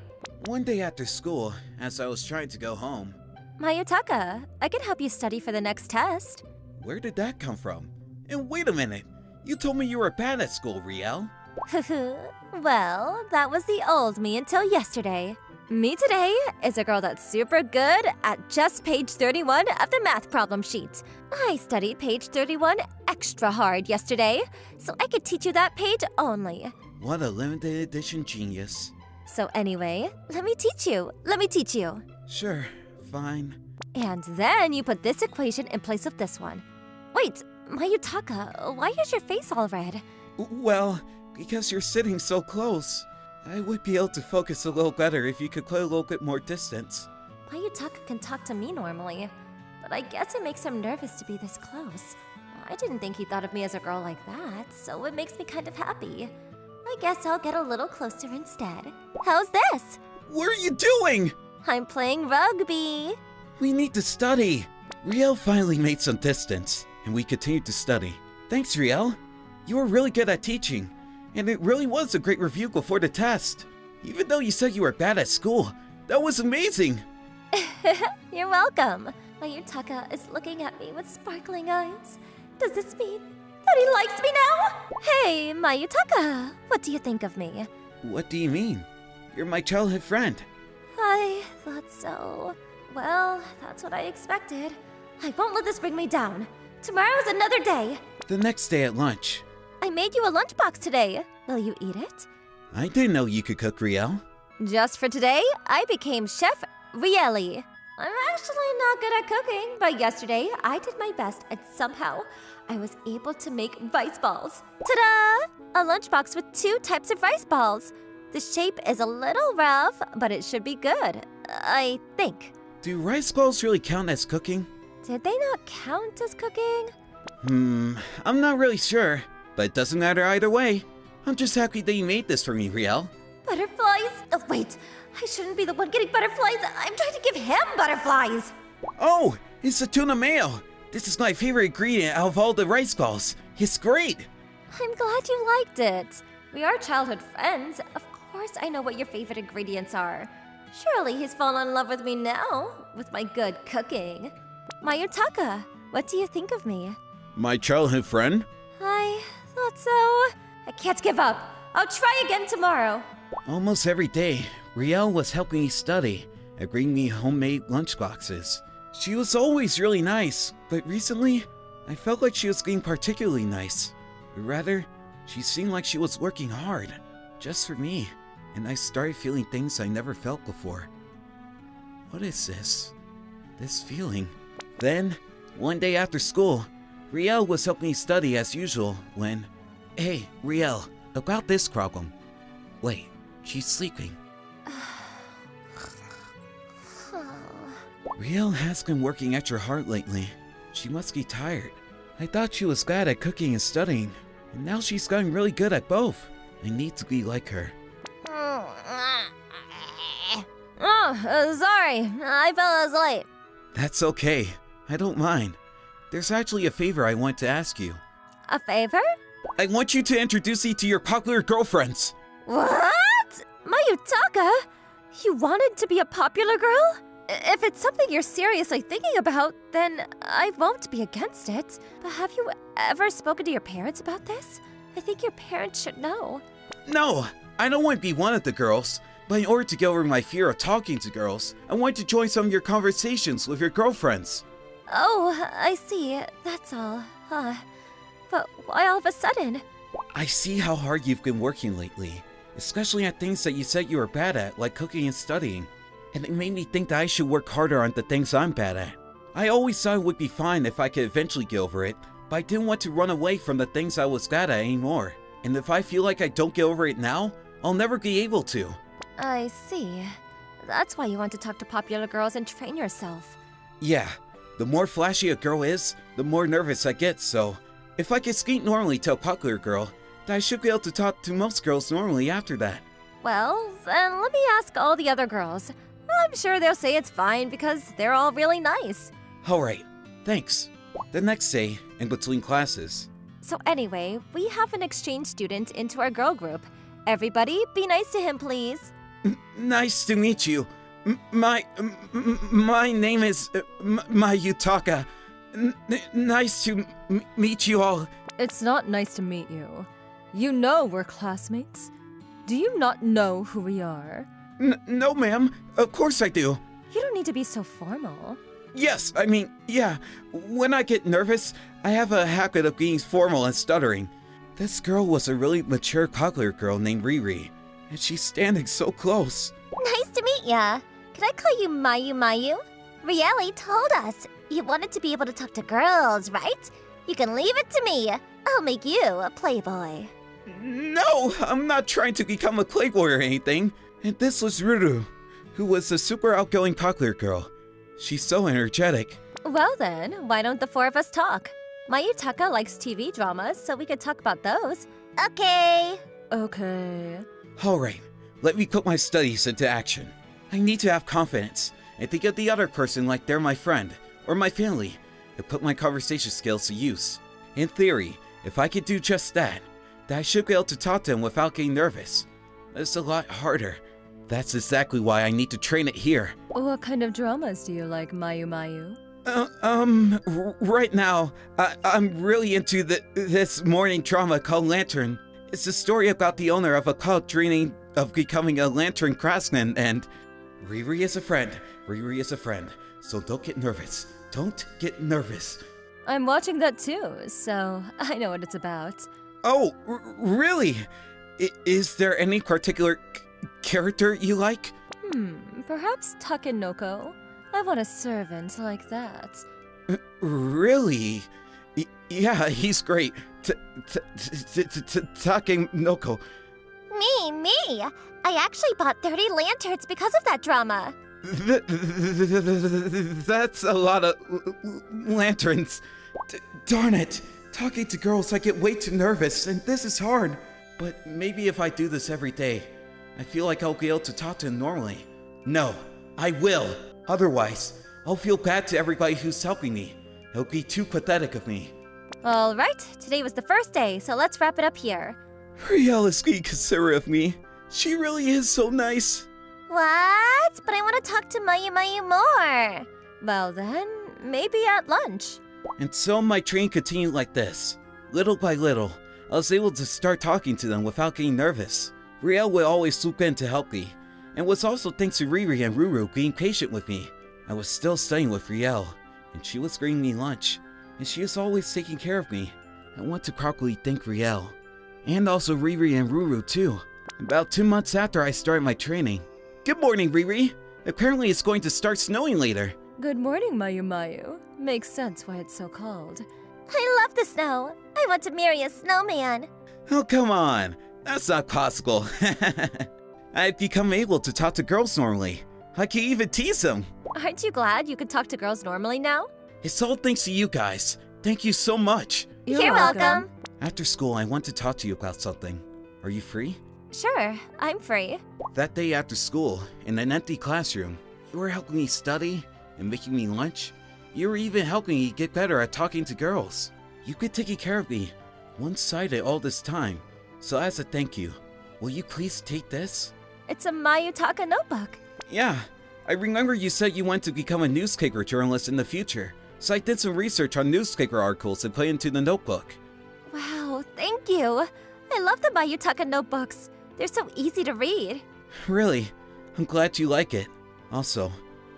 Speaker 5: One day after school, as I was trying to go home.
Speaker 2: Mayutaka, I can help you study for the next test.
Speaker 5: Where did that come from? And wait a minute, you told me you were bad at school, Riel.
Speaker 2: Well, that was the old me until yesterday. Me today is a girl that's super good at just page 31 of the math problem sheet. I studied page 31 extra hard yesterday, so I could teach you that page only.
Speaker 5: What a limited edition genius.
Speaker 2: So anyway, let me teach you.
Speaker 5: Sure, fine.
Speaker 2: And then you put this equation in place of this one. Wait, Mayutaka, why is your face all red?
Speaker 5: Well, because you're sitting so close. I would be able to focus a little better if you could put a little bit more distance.
Speaker 2: Mayutaka can talk to me normally, but I guess it makes him nervous to be this close. I didn't think he thought of me as a girl like that, so it makes me kind of happy. I guess I'll get a little closer instead. How's this?
Speaker 5: What are you doing?
Speaker 2: I'm playing rugby.
Speaker 5: We need to study. Riel finally made some distance, and we continued to study. Thanks, Riel. You were really good at teaching, and it really was a great review before the test. Even though you said you were bad at school, that was amazing.
Speaker 2: You're welcome. Mayutaka is looking at me with sparkling eyes. Does this mean that he likes me now? Hey, Mayutaka, what do you think of me?
Speaker 5: What do you mean? You're my childhood friend.
Speaker 2: I thought so. Well, that's what I expected. I won't let this bring me down. Tomorrow's another day.
Speaker 5: The next day at lunch.
Speaker 2: I made you a lunchbox today. Will you eat it?
Speaker 5: I didn't know you could cook, Riel.
Speaker 2: Just for today, I became Chef Riel. I'm actually not good at cooking, but yesterday I did my best and somehow I was able to make rice balls. Ta-da! A lunchbox with 2 types of rice balls. The shape is a little rough, but it should be good, I think.
Speaker 5: Do rice balls really count as cooking?
Speaker 2: Did they not count as cooking?
Speaker 5: I'm not really sure, but it doesn't matter either way. I'm just happy that you made this for me, Riel.
Speaker 2: Butterflies? Oh, wait. I shouldn't be the one getting butterflies. I'm trying to give him butterflies.
Speaker 5: Oh, it's the tuna mayo. This is my favorite ingredient out of all the rice balls. It's great.
Speaker 2: I'm glad you liked it. We are childhood friends. Of course I know what your favorite ingredients are. Surely he's fallen in love with me now, with my good cooking. Mayutaka, what do you think of me?
Speaker 5: My childhood friend?
Speaker 2: I thought so. I can't give up. I'll try again tomorrow.
Speaker 5: Almost every day, Riel was helping me study and bring me homemade lunchboxes. She was always really nice, but recently, I felt like she was being particularly nice. Or rather, she seemed like she was working hard, just for me, and I started feeling things I never felt before. What is this? This feeling? Then, one day after school, Riel was helping me study as usual when... Hey, Riel, about this problem. Wait, she's sleeping. Riel has been working extra hard lately. She must be tired. I thought she was bad at cooking and studying, and now she's gotten really good at both. I need to be like her.
Speaker 2: Sorry. I fell asleep.
Speaker 5: That's okay. I don't mind. There's actually a favor I want to ask you.
Speaker 2: A favor?
Speaker 5: I want you to introduce me to your popular girlfriends.
Speaker 2: What? Mayutaka? You wanted to be a popular girl? If it's something you're seriously thinking about, then I won't be against it. But have you ever spoken to your parents about this? I think your parents should know.
Speaker 5: No, I don't want to be one of the girls. But in order to get over my fear of talking to girls, I want to join some of your conversations with your girlfriends.
Speaker 2: Oh, I see. That's all. But why all of a sudden?
Speaker 5: I see how hard you've been working lately, especially at things that you said you were bad at, like cooking and studying. And it made me think that I should work harder on the things I'm bad at. I always thought it would be fine if I could eventually get over it, but I didn't want to run away from the things I was bad at anymore. And if I feel like I don't get over it now, I'll never be able to.
Speaker 2: I see. That's why you want to talk to popular girls and train yourself.
Speaker 5: Yeah, the more flashy a girl is, the more nervous I get, so if I could skate normally to a popular girl, then I should be able to talk to most girls normally after that.
Speaker 2: Well, then let me ask all the other girls. I'm sure they'll say it's fine because they're all really nice.
Speaker 5: Alright, thanks. The next day, in between classes.
Speaker 2: So anyway, we have an exchange student into our girl group. Everybody, be nice to him, please.
Speaker 5: Nice to meet you. My name is Mayutaka. Nice to meet you all.
Speaker 4: It's not nice to meet you. You know we're classmates. Do you not know who we are?
Speaker 5: No, ma'am. Of course I do.
Speaker 4: You don't need to be so formal.
Speaker 5: Yes, I mean, yeah. When I get nervous, I have a habit of being formal and stuttering. This girl was a really mature popular girl named Riri, and she's standing so close.
Speaker 6: Nice to meet ya. Could I call you Mayu? Riel told us you wanted to be able to talk to girls, right? You can leave it to me. I'll make you a playboy.
Speaker 5: No, I'm not trying to become a playboy or anything. And this was Ruru, who was a super outgoing popular girl. She's so energetic.
Speaker 2: Well then, why don't the four of us talk? Mayutaka likes TV dramas, so we could talk about those.
Speaker 6: Okay.
Speaker 4: Okay.
Speaker 5: Alright, let me put my studies into action. I need to have confidence and think of the other person like they're my friend or my family and put my conversation skills to use. In theory, if I could do just that, then I should be able to talk to them without getting nervous. It's a lot harder. That's exactly why I need to train it here.
Speaker 4: What kind of dramas do you like, Mayu?
Speaker 5: Right now, I'm really into this morning drama called Lantern. It's a story about the owner of a cult dreaming of becoming a lantern craftsman, and Riri is a friend. Riri is a friend. So don't get nervous. Don't get nervous.
Speaker 4: I'm watching that too, so I know what it's about.
Speaker 5: Oh, really? Is there any particular character you like?
Speaker 4: Perhaps Takenoko. I want a servant like that.
Speaker 5: Really? Yeah, he's great. Takenoko.
Speaker 6: Me. I actually bought 30 lanterns because of that drama.
Speaker 5: That's a lot of lanterns. Darn it. Talking to girls, I get way too nervous, and this is hard. But maybe if I do this every day, I feel like I'll be able to talk to them normally. No, I will. Otherwise, I'll feel bad to everybody who's helping me. It'll be too pathetic of me.
Speaker 2: All right, today was the first day, so let's wrap it up here.
Speaker 5: Riel is being considerate of me. She really is so nice.
Speaker 6: What? But I want to talk to Mayu more.
Speaker 2: Well then, maybe at lunch.
Speaker 5: And so my training continued like this. Little by little, I was able to start talking to them without getting nervous. Riel would always swoop in to help me, and was also thanks to Riri and Ruru being patient with me. I was still studying with Riel, and she was bringing me lunch, and she was always taking care of me. I want to properly thank Riel, and also Riri and Ruru too. About 2 months after I started my training. Good morning, Riri. Apparently it's going to start snowing later.
Speaker 4: Good morning, Mayu. Makes sense why it's so called.
Speaker 6: I love the snow. I want to marry a snowman.
Speaker 5: Oh, come on. That's not possible. I've become able to talk to girls normally. I can even tease them.
Speaker 2: Aren't you glad you could talk to girls normally now?
Speaker 5: It's all thanks to you guys. Thank you so much.
Speaker 6: You're welcome.
Speaker 5: After school, I want to talk to you about something. Are you free?
Speaker 2: Sure, I'm free.
Speaker 5: That day after school, in an empty classroom, you were helping me study and making me lunch. You were even helping me get better at talking to girls. You've been taking care of me, one-sided all this time. So as a thank you, will you please take this?
Speaker 2: It's a Mayutaka notebook.
Speaker 5: Yeah, I remember you said you want to become a newspaper journalist in the future. So I did some research on newspaper articles and put into the notebook.
Speaker 2: Wow, thank you. I love the Mayutaka notebooks. They're so easy to read.
Speaker 5: Really? I'm glad you like it. Also,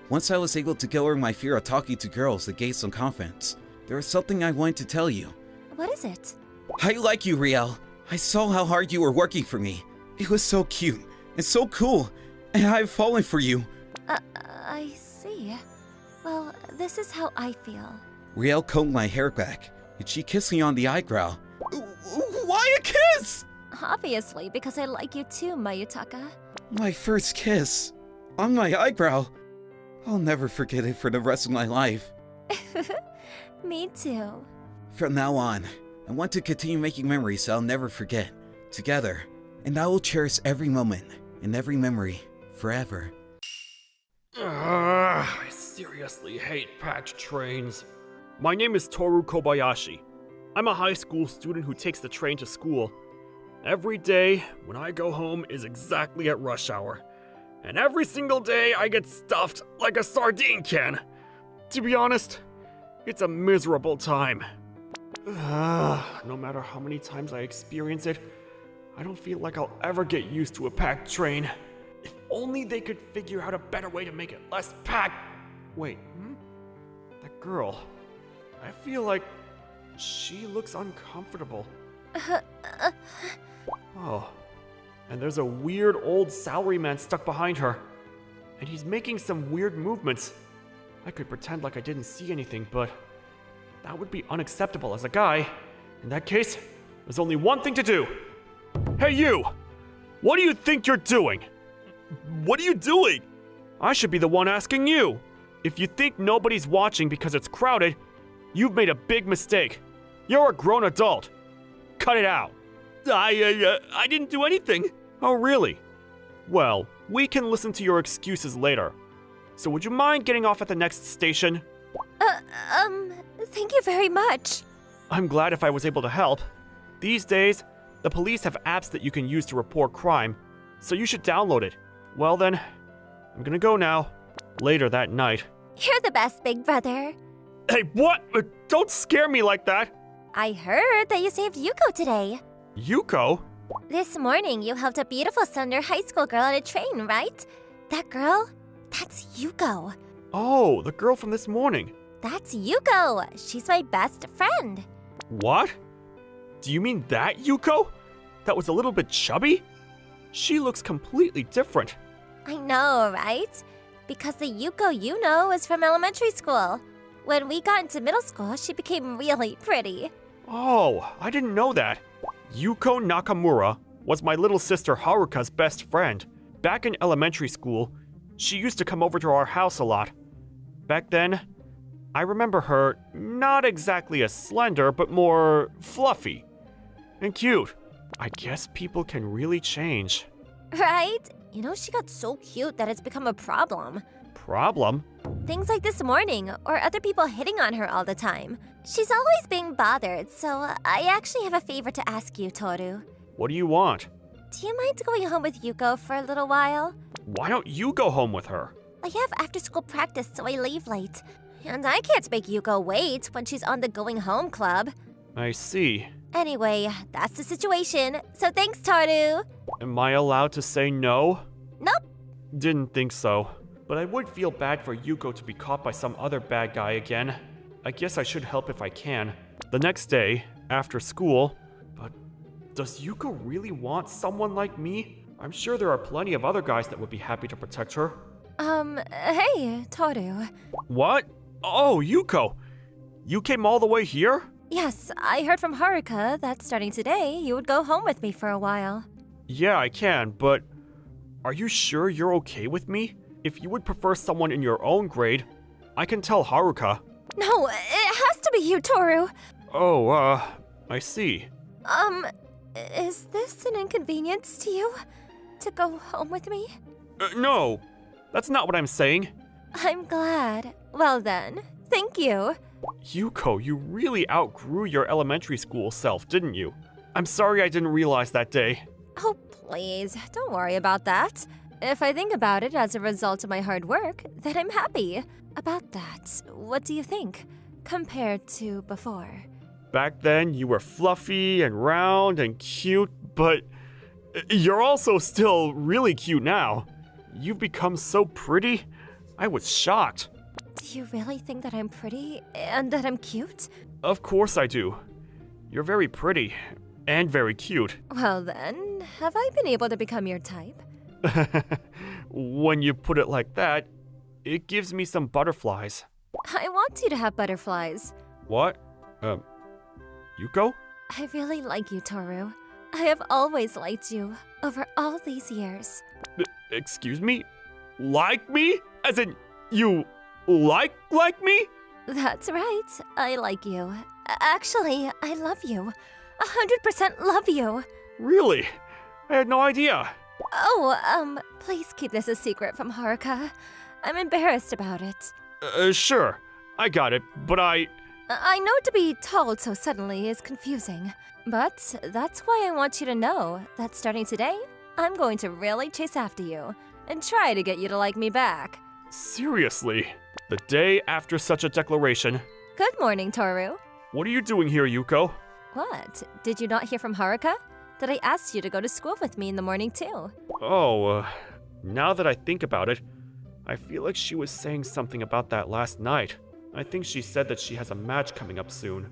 Speaker 5: once I was able to get over my fear of talking to girls that gained some confidence, there was something I wanted to tell you.
Speaker 2: What is it?
Speaker 5: I like you, Riel. I saw how hard you were working for me. It was so cute and so cool, and I've fallen for you.
Speaker 2: I see. Well, this is how I feel.
Speaker 5: Riel combed my hair back, and she kissed me on the eyebrow. Why a kiss?
Speaker 2: Obviously, because I like you too, Mayutaka.
Speaker 5: My first kiss. On my eyebrow. I'll never forget it for the rest of my life.
Speaker 2: Me too.
Speaker 5: From now on, I want to continue making memories I'll never forget. Together. And I will cherish every moment and every memory forever.
Speaker 1: I seriously hate packed trains. My name is Toru Kobayashi. I'm a high school student who takes the train to school. Every day, when I go home, is exactly at rush hour. And every single day, I get stuffed like a sardine can. To be honest, it's a miserable time. No matter how many times I experience it, I don't feel like I'll ever get used to a packed train. If only they could figure out a better way to make it less packed. Wait, that girl. I feel like she looks uncomfortable. Oh, and there's a weird old salaryman stuck behind her. And he's making some weird movements. I could pretend like I didn't see anything, but that would be unacceptable as a guy. In that case, there's only one thing to do. Hey you! What do you think you're doing? What are you doing? I should be the one asking you. If you think nobody's watching because it's crowded, you've made a big mistake. You're a grown adult. Cut it out. I didn't do anything. Oh, really? Well, we can listen to your excuses later. So would you mind getting off at the next station?
Speaker 2: Thank you very much.
Speaker 1: I'm glad if I was able to help. These days, the police have apps that you can use to report crime, so you should download it. Well then, I'm gonna go now. Later that night.
Speaker 2: You're the best, big brother.
Speaker 1: Hey, what? Don't scare me like that!
Speaker 2: I heard that you saved Yuko today.
Speaker 1: Yuko?
Speaker 2: This morning, you helped a beautiful Sunder high school girl on a train, right? That girl? That's Yuko.
Speaker 1: Oh, the girl from this morning.
Speaker 2: That's Yuko. She's my best friend.
Speaker 1: What? Do you mean that Yuko? That was a little bit chubby? She looks completely different.
Speaker 2: I know, right? Because the Yuko you know is from elementary school. When we got into middle school, she became really pretty.
Speaker 1: Oh, I didn't know that. Yuko Nakamura was my little sister Haruka's best friend. Back in elementary school, she used to come over to our house a lot. Back then, I remember her not exactly as slender, but more fluffy and cute. I guess people can really change.
Speaker 2: Right? You know, she got so cute that it's become a problem.
Speaker 1: Problem?
Speaker 2: Things like this morning, or other people hitting on her all the time. She's always being bothered, so I actually have a favor to ask you, Toru.
Speaker 1: What do you want?
Speaker 2: Do you mind going home with Yuko for a little while?
Speaker 1: Why don't you go home with her?
Speaker 2: I have after-school practice, so I leave late. And I can't make Yuko wait when she's on the going home club.
Speaker 1: I see.
Speaker 2: Anyway, that's the situation, so thanks, Toru.
Speaker 1: Am I allowed to say no?
Speaker 2: Nope.
Speaker 1: Didn't think so. But I would feel bad for Yuko to be caught by some other bad guy again. I guess I should help if I can. The next day, after school... But does Yuko really want someone like me? I'm sure there are plenty of other guys that would be happy to protect her.
Speaker 2: Hey, Toru.
Speaker 1: What? Oh, Yuko! You came all the way here?
Speaker 2: Yes, I heard from Haruka that starting today, you would go home with me for a while.
Speaker 1: Yeah, I can, but... Are you sure you're okay with me? If you would prefer someone in your own grade, I can tell Haruka.
Speaker 2: No, it has to be you, Toru.
Speaker 1: Oh, I see.
Speaker 2: Is this an inconvenience to you? To go home with me?
Speaker 1: No, that's not what I'm saying.
Speaker 2: I'm glad. Well then, thank you.
Speaker 1: Yuko, you really outgrew your elementary school self, didn't you? I'm sorry I didn't realize that day.
Speaker 2: Oh, please, don't worry about that. If I think about it as a result of my hard work, then I'm happy. About that, what do you think, compared to before?
Speaker 1: Back then, you were fluffy and round and cute, but you're also still really cute now. You've become so pretty. I was shocked.
Speaker 2: Do you really think that I'm pretty and that I'm cute?
Speaker 1: Of course I do. You're very pretty and very cute.
Speaker 2: Well then, have I been able to become your type?
Speaker 1: When you put it like that, it gives me some butterflies.
Speaker 2: I want you to have butterflies.
Speaker 1: What? Yuko?
Speaker 2: I really like you, Toru. I have always liked you over all these years.
Speaker 1: Excuse me? Like me? As in, you like me?
Speaker 2: That's right. I like you. Actually, I love you. 100% love you.
Speaker 1: Really? I had no idea.
Speaker 2: Oh, please keep this a secret from Haruka. I'm embarrassed about it.
Speaker 1: Sure. I got it, but
Speaker 2: I know to be told so suddenly is confusing, but that's why I want you to know that starting today, I'm going to really chase after you and try to get you to like me back.
Speaker 1: Seriously? The day after such a declaration.
Speaker 2: Good morning, Toru.
Speaker 1: What are you doing here, Yuko?
Speaker 2: What? Did you not hear from Haruka? That I asked you to go to school with me in the morning too.
Speaker 1: Oh, now that I think about it, I feel like she was saying something about that last night. I think she said that she has a match coming up soon,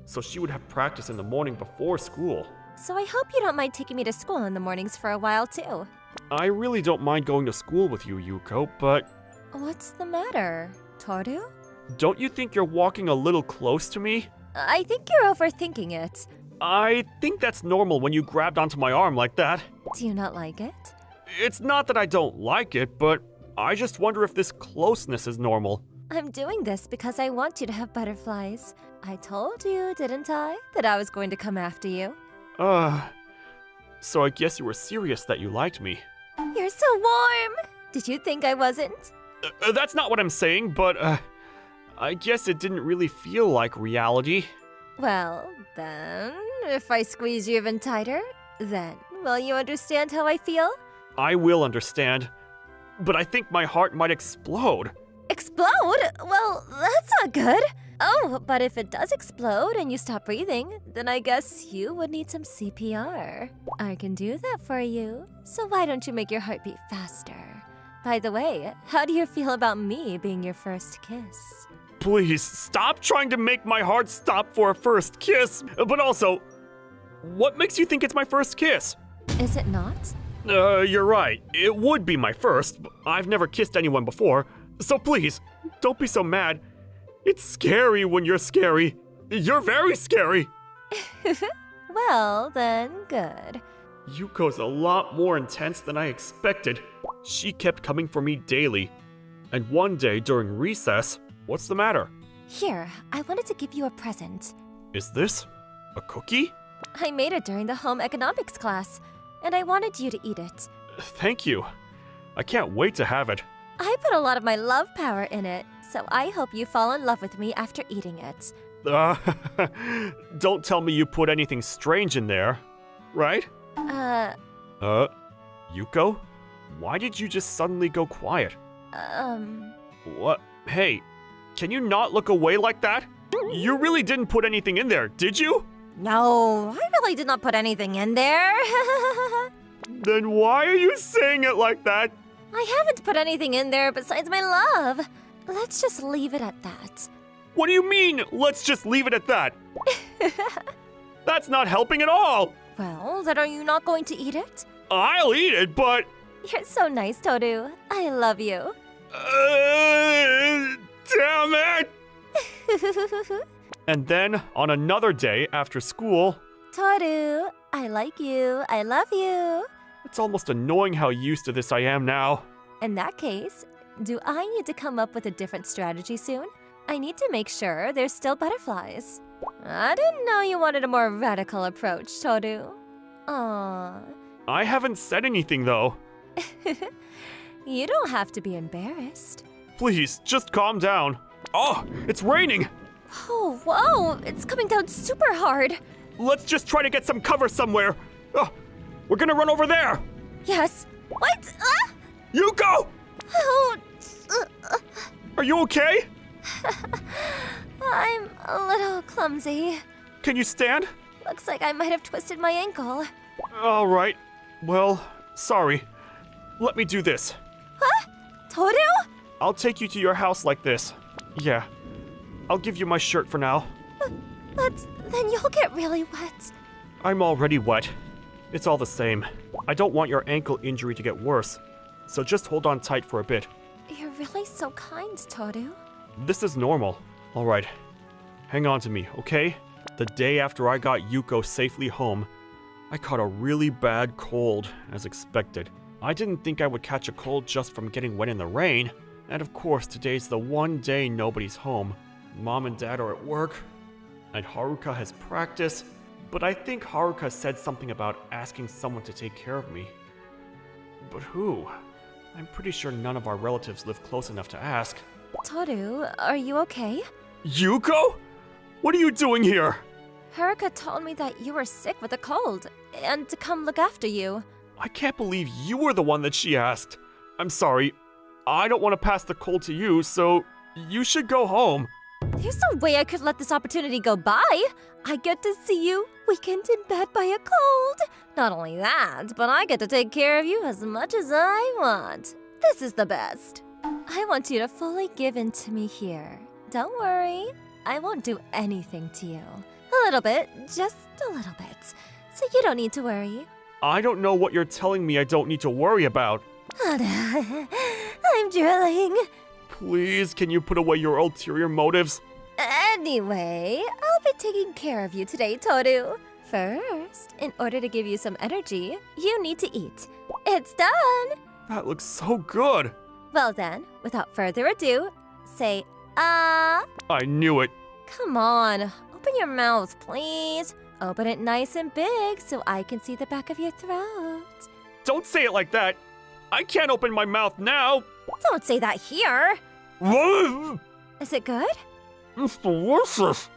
Speaker 1: so she would have practice in the morning before school.
Speaker 2: So I hope you don't mind taking me to school in the mornings for a while too.
Speaker 1: I really don't mind going to school with you, Yuko, but...
Speaker 2: What's the matter, Toru?
Speaker 1: Don't you think you're walking a little close to me?
Speaker 2: I think you're overthinking it.
Speaker 1: I think that's normal when you grabbed onto my arm like that.
Speaker 2: Do you not like it?
Speaker 1: It's not that I don't like it, but I just wonder if this closeness is normal.
Speaker 2: I'm doing this because I want you to have butterflies. I told you, didn't I, that I was going to come after you?
Speaker 1: So I guess you were serious that you liked me.
Speaker 2: You're so warm! Did you think I wasn't?
Speaker 1: That's not what I'm saying, but, I guess it didn't really feel like reality.
Speaker 2: Well, then, if I squeeze you even tighter, then will you understand how I feel?
Speaker 1: I will understand, but I think my heart might explode.
Speaker 2: Explode? Well, that's not good. Oh, but if it does explode and you stop breathing, then I guess you would need some CPR. I can do that for you, so why don't you make your heart beat faster? By the way, how do you feel about me being your first kiss?
Speaker 1: Please, stop trying to make my heart stop for a first kiss. But also, what makes you think it's my first kiss?
Speaker 2: Is it not?
Speaker 1: You're right. It would be my first. I've never kissed anyone before. So please, don't be so mad. It's scary when you're scary. You're very scary.
Speaker 2: Well, then, good.
Speaker 1: Yuko's a lot more intense than I expected. She kept coming for me daily. And one day during recess, what's the matter?
Speaker 2: Here, I wanted to give you a present.
Speaker 1: Is this a cookie?
Speaker 2: I made it during the home economics class, and I wanted you to eat it.
Speaker 1: Thank you. I can't wait to have it.
Speaker 2: I put a lot of my love power in it, so I hope you fall in love with me after eating it.
Speaker 1: Don't tell me you put anything strange in there, right? Yuko? Why did you just suddenly go quiet? What? Hey, can you not look away like that? You really didn't put anything in there, did you?
Speaker 2: No, I really did not put anything in there.
Speaker 1: Then why are you saying it like that?
Speaker 2: I haven't put anything in there besides my love. Let's just leave it at that.
Speaker 1: What do you mean, let's just leave it at that? That's not helping at all.
Speaker 2: Well, then are you not going to eat it?
Speaker 1: I'll eat it, but...
Speaker 2: You're so nice, Toru. I love you.
Speaker 1: Damn it! And then, on another day after school...
Speaker 2: Toru, I like you. I love you.
Speaker 1: It's almost annoying how used to this I am now.
Speaker 2: In that case, do I need to come up with a different strategy soon? I need to make sure there's still butterflies. I didn't know you wanted a more radical approach, Toru.
Speaker 4: Aww.
Speaker 1: I haven't said anything though.
Speaker 4: You don't have to be embarrassed.
Speaker 1: Please, just calm down. Oh, it's raining!
Speaker 4: Oh, whoa! It's coming down super hard.
Speaker 1: Let's just try to get some cover somewhere. Oh, we're gonna run over there!
Speaker 4: Yes. What?
Speaker 1: Yuko!
Speaker 4: Oh,
Speaker 1: Are you okay?
Speaker 4: I'm a little clumsy.
Speaker 1: Can you stand?
Speaker 4: Looks like I might have twisted my ankle.
Speaker 1: All right. Well, sorry. Let me do this.
Speaker 4: Toru?
Speaker 1: I'll take you to your house like this. Yeah. I'll give you my shirt for now.
Speaker 4: But then you'll get really wet.
Speaker 1: I'm already wet. It's all the same. I don't want your ankle injury to get worse. So just hold on tight for a bit.
Speaker 4: You're really so kind, Toru.
Speaker 1: This is normal. All right. Hang on to me, okay? The day after I got Yuko safely home, I caught a really bad cold, as expected. I didn't think I would catch a cold just from getting wet in the rain. And of course, today's the one day nobody's home. Mom and Dad are at work, and Haruka has practice. But I think Haruka said something about asking someone to take care of me. But who? I'm pretty sure none of our relatives live close enough to ask.
Speaker 4: Toru, are you okay?
Speaker 1: Yuko? What are you doing here?
Speaker 4: Haruka told me that you were sick with a cold and to come look after you.
Speaker 1: I can't believe you were the one that she asked. I'm sorry. I don't want to pass the cold to you, so you should go home.
Speaker 4: There's no way I could let this opportunity go by. I get to see you weekend in bed by a cold. Not only that, but I get to take care of you as much as I want. This is the best. I want you to fully give in to me here. Don't worry, I won't do anything to you. A little bit, just a little bit. So you don't need to worry.
Speaker 1: I don't know what you're telling me I don't need to worry about.
Speaker 4: I'm drilling.
Speaker 1: Please, can you put away your ulterior motives?
Speaker 4: Anyway, I'll be taking care of you today, Toru. First, in order to give you some energy, you need to eat. It's done!
Speaker 1: That looks so good.
Speaker 4: Well then, without further ado, say, ah.
Speaker 1: I knew it.
Speaker 4: Come on, open your mouth, please. Open it nice and big so I can see the back of your throat.
Speaker 1: Don't say it like that. I can't open my mouth now.
Speaker 4: Don't say that here.
Speaker 1: What?
Speaker 4: Is it good?
Speaker 1: It's delicious.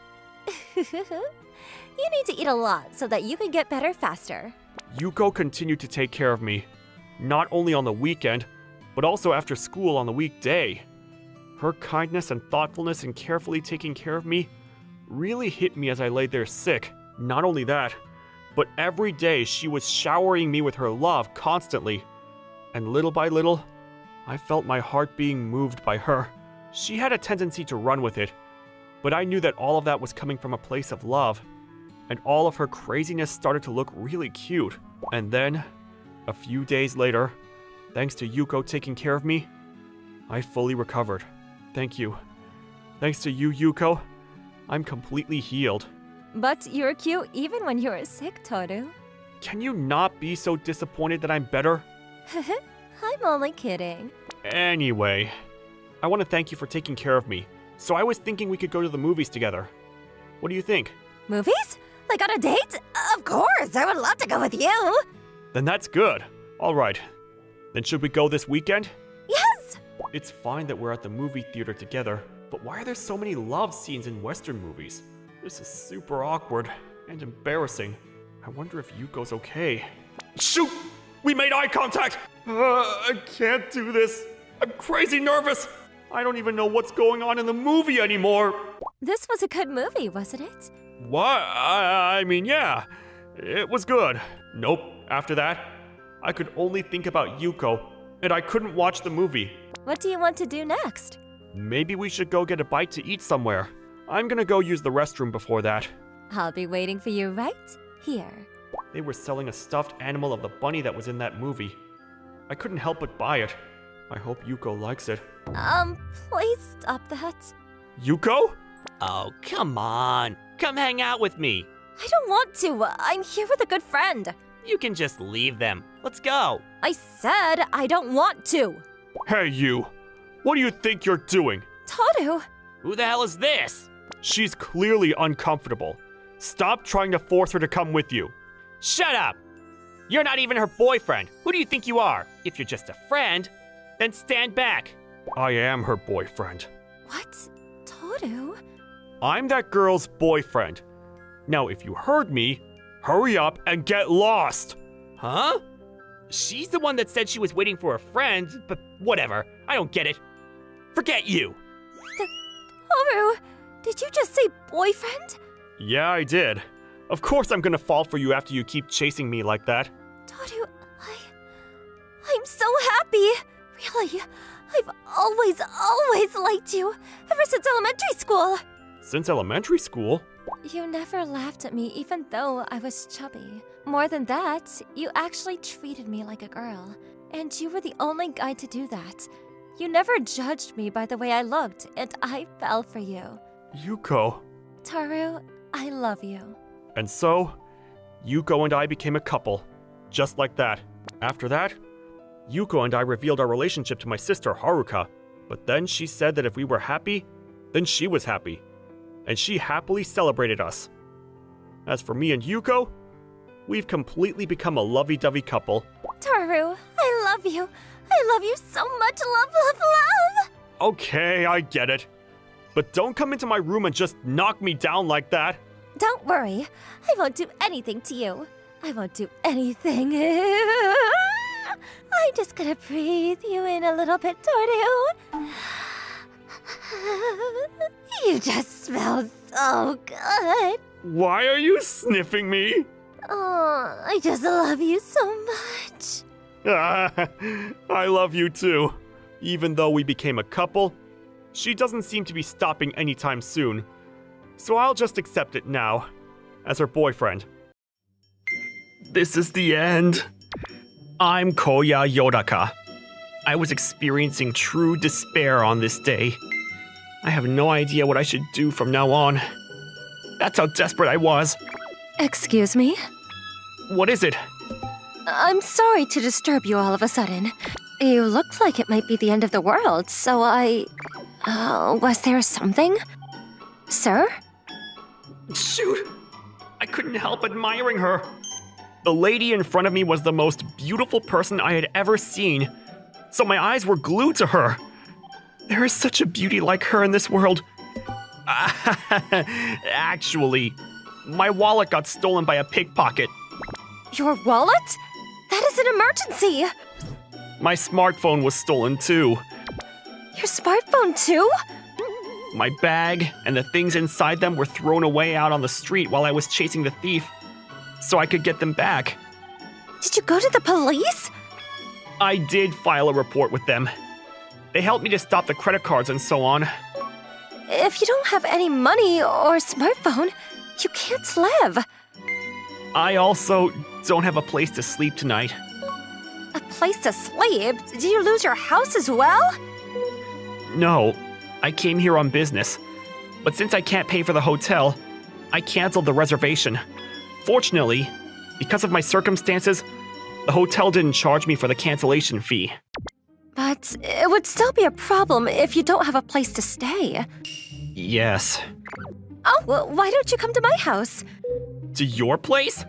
Speaker 4: You need to eat a lot so that you can get better faster.
Speaker 1: Yuko continued to take care of me, not only on the weekend, but also after school on the weekday. Her kindness and thoughtfulness in carefully taking care of me really hit me as I lay there sick. Not only that, but every day she was showering me with her love constantly. And little by little, I felt my heart being moved by her. She had a tendency to run with it, but I knew that all of that was coming from a place of love. And all of her craziness started to look really cute. And then, a few days later, thanks to Yuko taking care of me, I fully recovered. Thank you. Thanks to you, Yuko, I'm completely healed.
Speaker 4: But you're cute even when you're sick, Toru.
Speaker 1: Can you not be so disappointed that I'm better?
Speaker 4: I'm only kidding.
Speaker 1: Anyway, I want to thank you for taking care of me. So I was thinking we could go to the movies together. What do you think?
Speaker 4: Movies? Like on a date? Of course, I would love to go with you.
Speaker 1: Then that's good. All right. Then should we go this weekend?
Speaker 4: Yes!
Speaker 1: It's fine that we're at the movie theater together, but why are there so many love scenes in Western movies? This is super awkward and embarrassing. I wonder if Yuko's okay. Shoot! We made eye contact! I can't do this. I'm crazy nervous. I don't even know what's going on in the movie anymore.
Speaker 4: This was a good movie, wasn't it?
Speaker 1: What? I mean, yeah. It was good. Nope. After that, I could only think about Yuko, and I couldn't watch the movie.
Speaker 4: What do you want to do next?
Speaker 1: Maybe we should go get a bite to eat somewhere. I'm gonna go use the restroom before that.
Speaker 4: I'll be waiting for you right here.
Speaker 1: They were selling a stuffed animal of the bunny that was in that movie. I couldn't help but buy it. I hope Yuko likes it.
Speaker 4: Please stop that.
Speaker 1: Yuko?
Speaker 7: Oh, come on. Come hang out with me.
Speaker 4: I don't want to. I'm here with a good friend.
Speaker 7: You can just leave them. Let's go.
Speaker 4: I said I don't want to.
Speaker 1: Hey, you. What do you think you're doing?
Speaker 4: Toru.
Speaker 7: Who the hell is this?
Speaker 1: She's clearly uncomfortable. Stop trying to force her to come with you.
Speaker 7: Shut up.
Speaker 1: You're not even her boyfriend. Who do you think you are? If you're just a friend, then stand back. I am her boyfriend.
Speaker 4: What? Toru?
Speaker 1: I'm that girl's boyfriend. Now, if you heard me, hurry up and get lost. Huh? She's the one that said she was waiting for a friend, but whatever. I don't get it. Forget you.
Speaker 4: Toru, did you just say boyfriend?
Speaker 1: Yeah, I did. Of course I'm gonna fall for you after you keep chasing me like that.
Speaker 4: Toru, I'm so happy. Really, I've always liked you, ever since elementary school.
Speaker 1: Since elementary school?
Speaker 4: You never laughed at me even though I was chubby. More than that, you actually treated me like a girl. And you were the only guy to do that. You never judged me by the way I looked, and I fell for you.
Speaker 1: Yuko.
Speaker 4: Toru, I love you.
Speaker 1: And so, Yuko and I became a couple. Just like that. After that, Yuko and I revealed our relationship to my sister Haruka. But then she said that if we were happy, then she was happy. And she happily celebrated us. As for me and Yuko, we've completely become a lovey-dovey couple.
Speaker 4: Toru, I love you. I love you so much. Love, love, love.
Speaker 1: Okay, I get it. But don't come into my room and just knock me down like that.
Speaker 4: Don't worry. I won't do anything to you. I won't do anything. I'm just gonna breathe you in a little bit, Toru. You just smell so good.
Speaker 1: Why are you sniffing me?
Speaker 4: Oh, I just love you so much.
Speaker 1: I love you too. Even though we became a couple, she doesn't seem to be stopping anytime soon. So I'll just accept it now, as her boyfriend. This is the end. I'm Koya Yodaka. I was experiencing true despair on this day. I have no idea what I should do from now on. That's how desperate I was.
Speaker 3: Excuse me?
Speaker 1: What is it?
Speaker 3: I'm sorry to disturb you all of a sudden. You looked like it might be the end of the world, so was there something? Sir?
Speaker 1: Shoot! I couldn't help admiring her. The lady in front of me was the most beautiful person I had ever seen, so my eyes were glued to her. There is such a beauty like her in this world. Actually, my wallet got stolen by a pickpocket.
Speaker 3: Your wallet? That is an emergency!
Speaker 1: My smartphone was stolen too.
Speaker 3: Your smartphone too?
Speaker 1: My bag and the things inside them were thrown away out on the street while I was chasing the thief, so I could get them back.
Speaker 3: Did you go to the police?
Speaker 1: I did file a report with them. They helped me to stop the credit cards and so on.
Speaker 3: If you don't have any money or smartphone, you can't live.
Speaker 1: I also don't have a place to sleep tonight.
Speaker 3: A place to sleep? Did you lose your house as well?
Speaker 1: No, I came here on business. But since I can't pay for the hotel, I canceled the reservation. Fortunately, because of my circumstances, the hotel didn't charge me for the cancellation fee.
Speaker 3: But it would still be a problem if you don't have a place to stay.
Speaker 1: Yes.
Speaker 3: Oh, well, why don't you come to my house?
Speaker 1: To your place?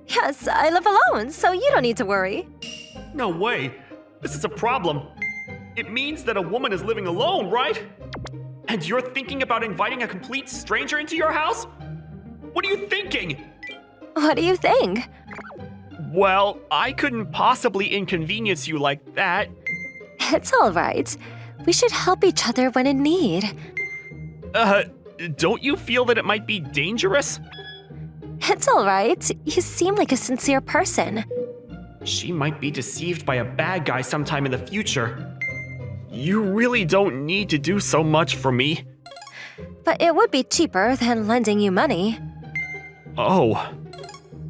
Speaker 3: Yes, I live alone, so you don't need to worry.
Speaker 1: No way. This is a problem. It means that a woman is living alone, right? And you're thinking about inviting a complete stranger into your house? What are you thinking?
Speaker 3: What do you think?
Speaker 1: Well, I couldn't possibly inconvenience you like that.
Speaker 3: It's all right. We should help each other when in need.
Speaker 1: Don't you feel that it might be dangerous?
Speaker 3: It's all right. You seem like a sincere person.
Speaker 1: She might be deceived by a bad guy sometime in the future. You really don't need to do so much for me.
Speaker 3: But it would be cheaper than lending you money.
Speaker 1: Oh.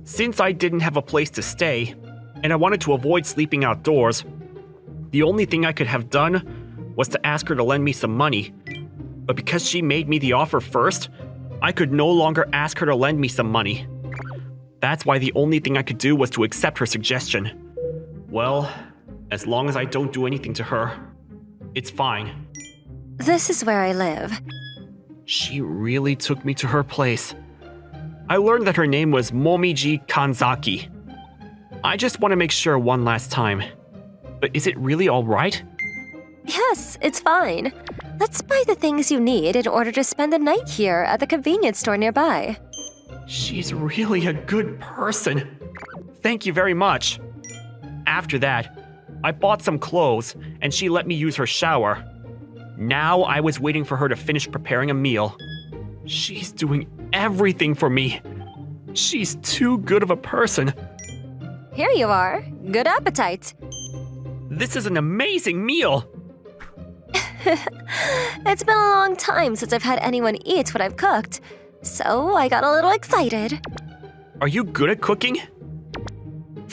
Speaker 1: Since I didn't have a place to stay, and I wanted to avoid sleeping outdoors, the only thing I could have done was to ask her to lend me some money. But because she made me the offer first, I could no longer ask her to lend me some money. That's why the only thing I could do was to accept her suggestion. Well, as long as I don't do anything to her, it's fine.
Speaker 3: This is where I live.
Speaker 1: She really took me to her place. I learned that her name was Momiji Kanzaki. I just want to make sure one last time. But is it really all right?
Speaker 3: Yes, it's fine. Let's buy the things you need in order to spend the night here at the convenience store nearby.
Speaker 1: She's really a good person. Thank you very much. After that, I bought some clothes and she let me use her shower. Now I was waiting for her to finish preparing a meal. She's doing everything for me. She's too good of a person.
Speaker 2: Here you are. Good appetite.
Speaker 1: This is an amazing meal.
Speaker 3: It's been a long time since I've had anyone eat what I've cooked, so I got a little excited.
Speaker 1: Are you good at cooking?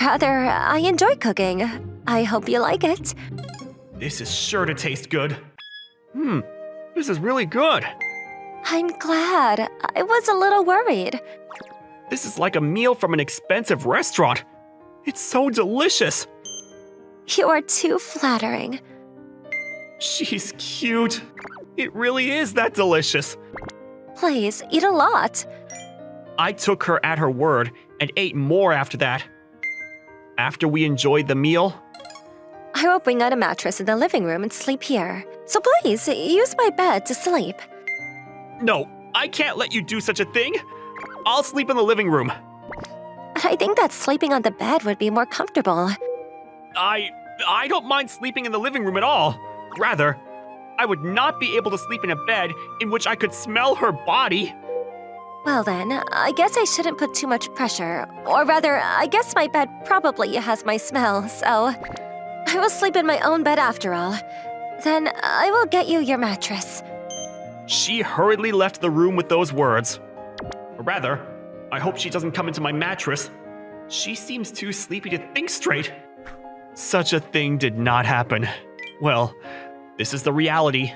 Speaker 3: Rather, I enjoy cooking. I hope you like it.
Speaker 1: This is sure to taste good. This is really good.
Speaker 3: I'm glad. I was a little worried.
Speaker 1: This is like a meal from an expensive restaurant. It's so delicious.
Speaker 3: You are too flattering.
Speaker 1: She's cute. It really is that delicious.
Speaker 3: Please, eat a lot.
Speaker 1: I took her at her word and ate more after that. After we enjoyed the meal,
Speaker 3: I will bring out a mattress in the living room and sleep here. So please, use my bed to sleep.
Speaker 1: no, I can't let you do such a thing. I'll sleep in the living room.
Speaker 3: I think that sleeping on the bed would be more comfortable.
Speaker 1: I don't mind sleeping in the living room at all. Rather, I would not be able to sleep in a bed in which I could smell her body.
Speaker 3: Well then, I guess I shouldn't put too much pressure. Or rather, I guess my bed probably has my smell, so I will sleep in my own bed after all. Then I will get you your mattress.
Speaker 1: She hurriedly left the room with those words. Or rather, I hope she doesn't come into my mattress. She seems too sleepy to think straight. Such a thing did not happen. Well, this is the reality.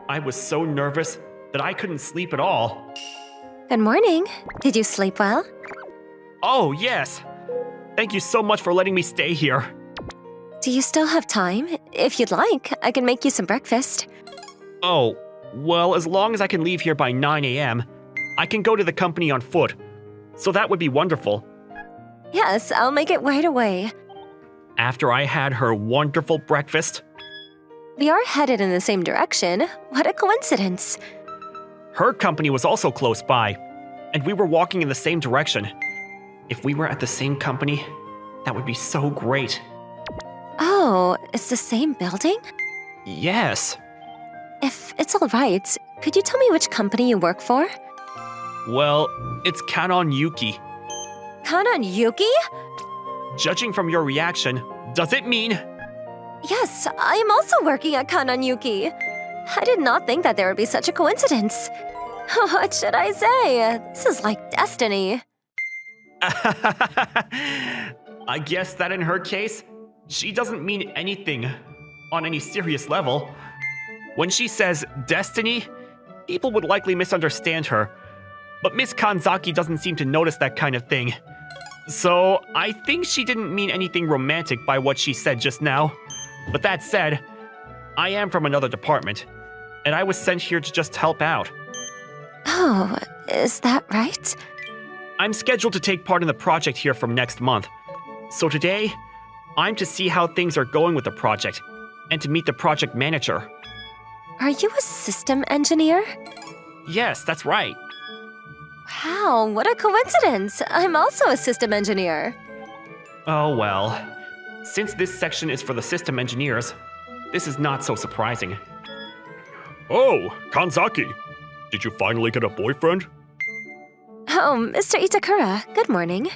Speaker 1: I was so nervous that I couldn't sleep at all.
Speaker 3: Good morning. Did you sleep well?
Speaker 1: Oh, yes. Thank you so much for letting me stay here.
Speaker 3: Do you still have time? If you'd like, I can make you some breakfast.
Speaker 1: Oh, well, as long as I can leave here by 9 a.m., I can go to the company on foot. So that would be wonderful.
Speaker 3: Yes, I'll make it right away.
Speaker 1: After I had her wonderful breakfast,
Speaker 3: We are headed in the same direction. What a coincidence.
Speaker 1: her company was also close by, and we were walking in the same direction. If we were at the same company, that would be so great.
Speaker 3: Oh, it's the same building?
Speaker 1: Yes.
Speaker 3: If it's all right, could you tell me which company you work for?
Speaker 1: Well, it's Kanon Yuki.
Speaker 2: Kanon Yuki?
Speaker 1: Judging from your reaction, does it mean...
Speaker 2: Yes, I am also working at Kanon Yuki. I did not think that there would be such a coincidence. What should I say? This is like destiny.
Speaker 1: I guess that in her case, she doesn't mean anything on any serious level. When she says destiny, people would likely misunderstand her. But Miss Kanzaki doesn't seem to notice that kind of thing. So I think she didn't mean anything romantic by what she said just now. But that said, I am from another department, and I was sent here to just help out.
Speaker 3: Oh, is that right?
Speaker 1: I'm scheduled to take part in the project here from next month. So today, I'm to see how things are going with the project, and to meet the project manager.
Speaker 3: Are you a system engineer?
Speaker 1: Yes, that's right.
Speaker 2: Wow, what a coincidence. I'm also a system engineer.
Speaker 1: Oh well. Since this section is for the system engineers, this is not so surprising.
Speaker 8: Oh, Kanzaki. Did you finally get a boyfriend?
Speaker 3: Oh, Mr. Itakura, good morning.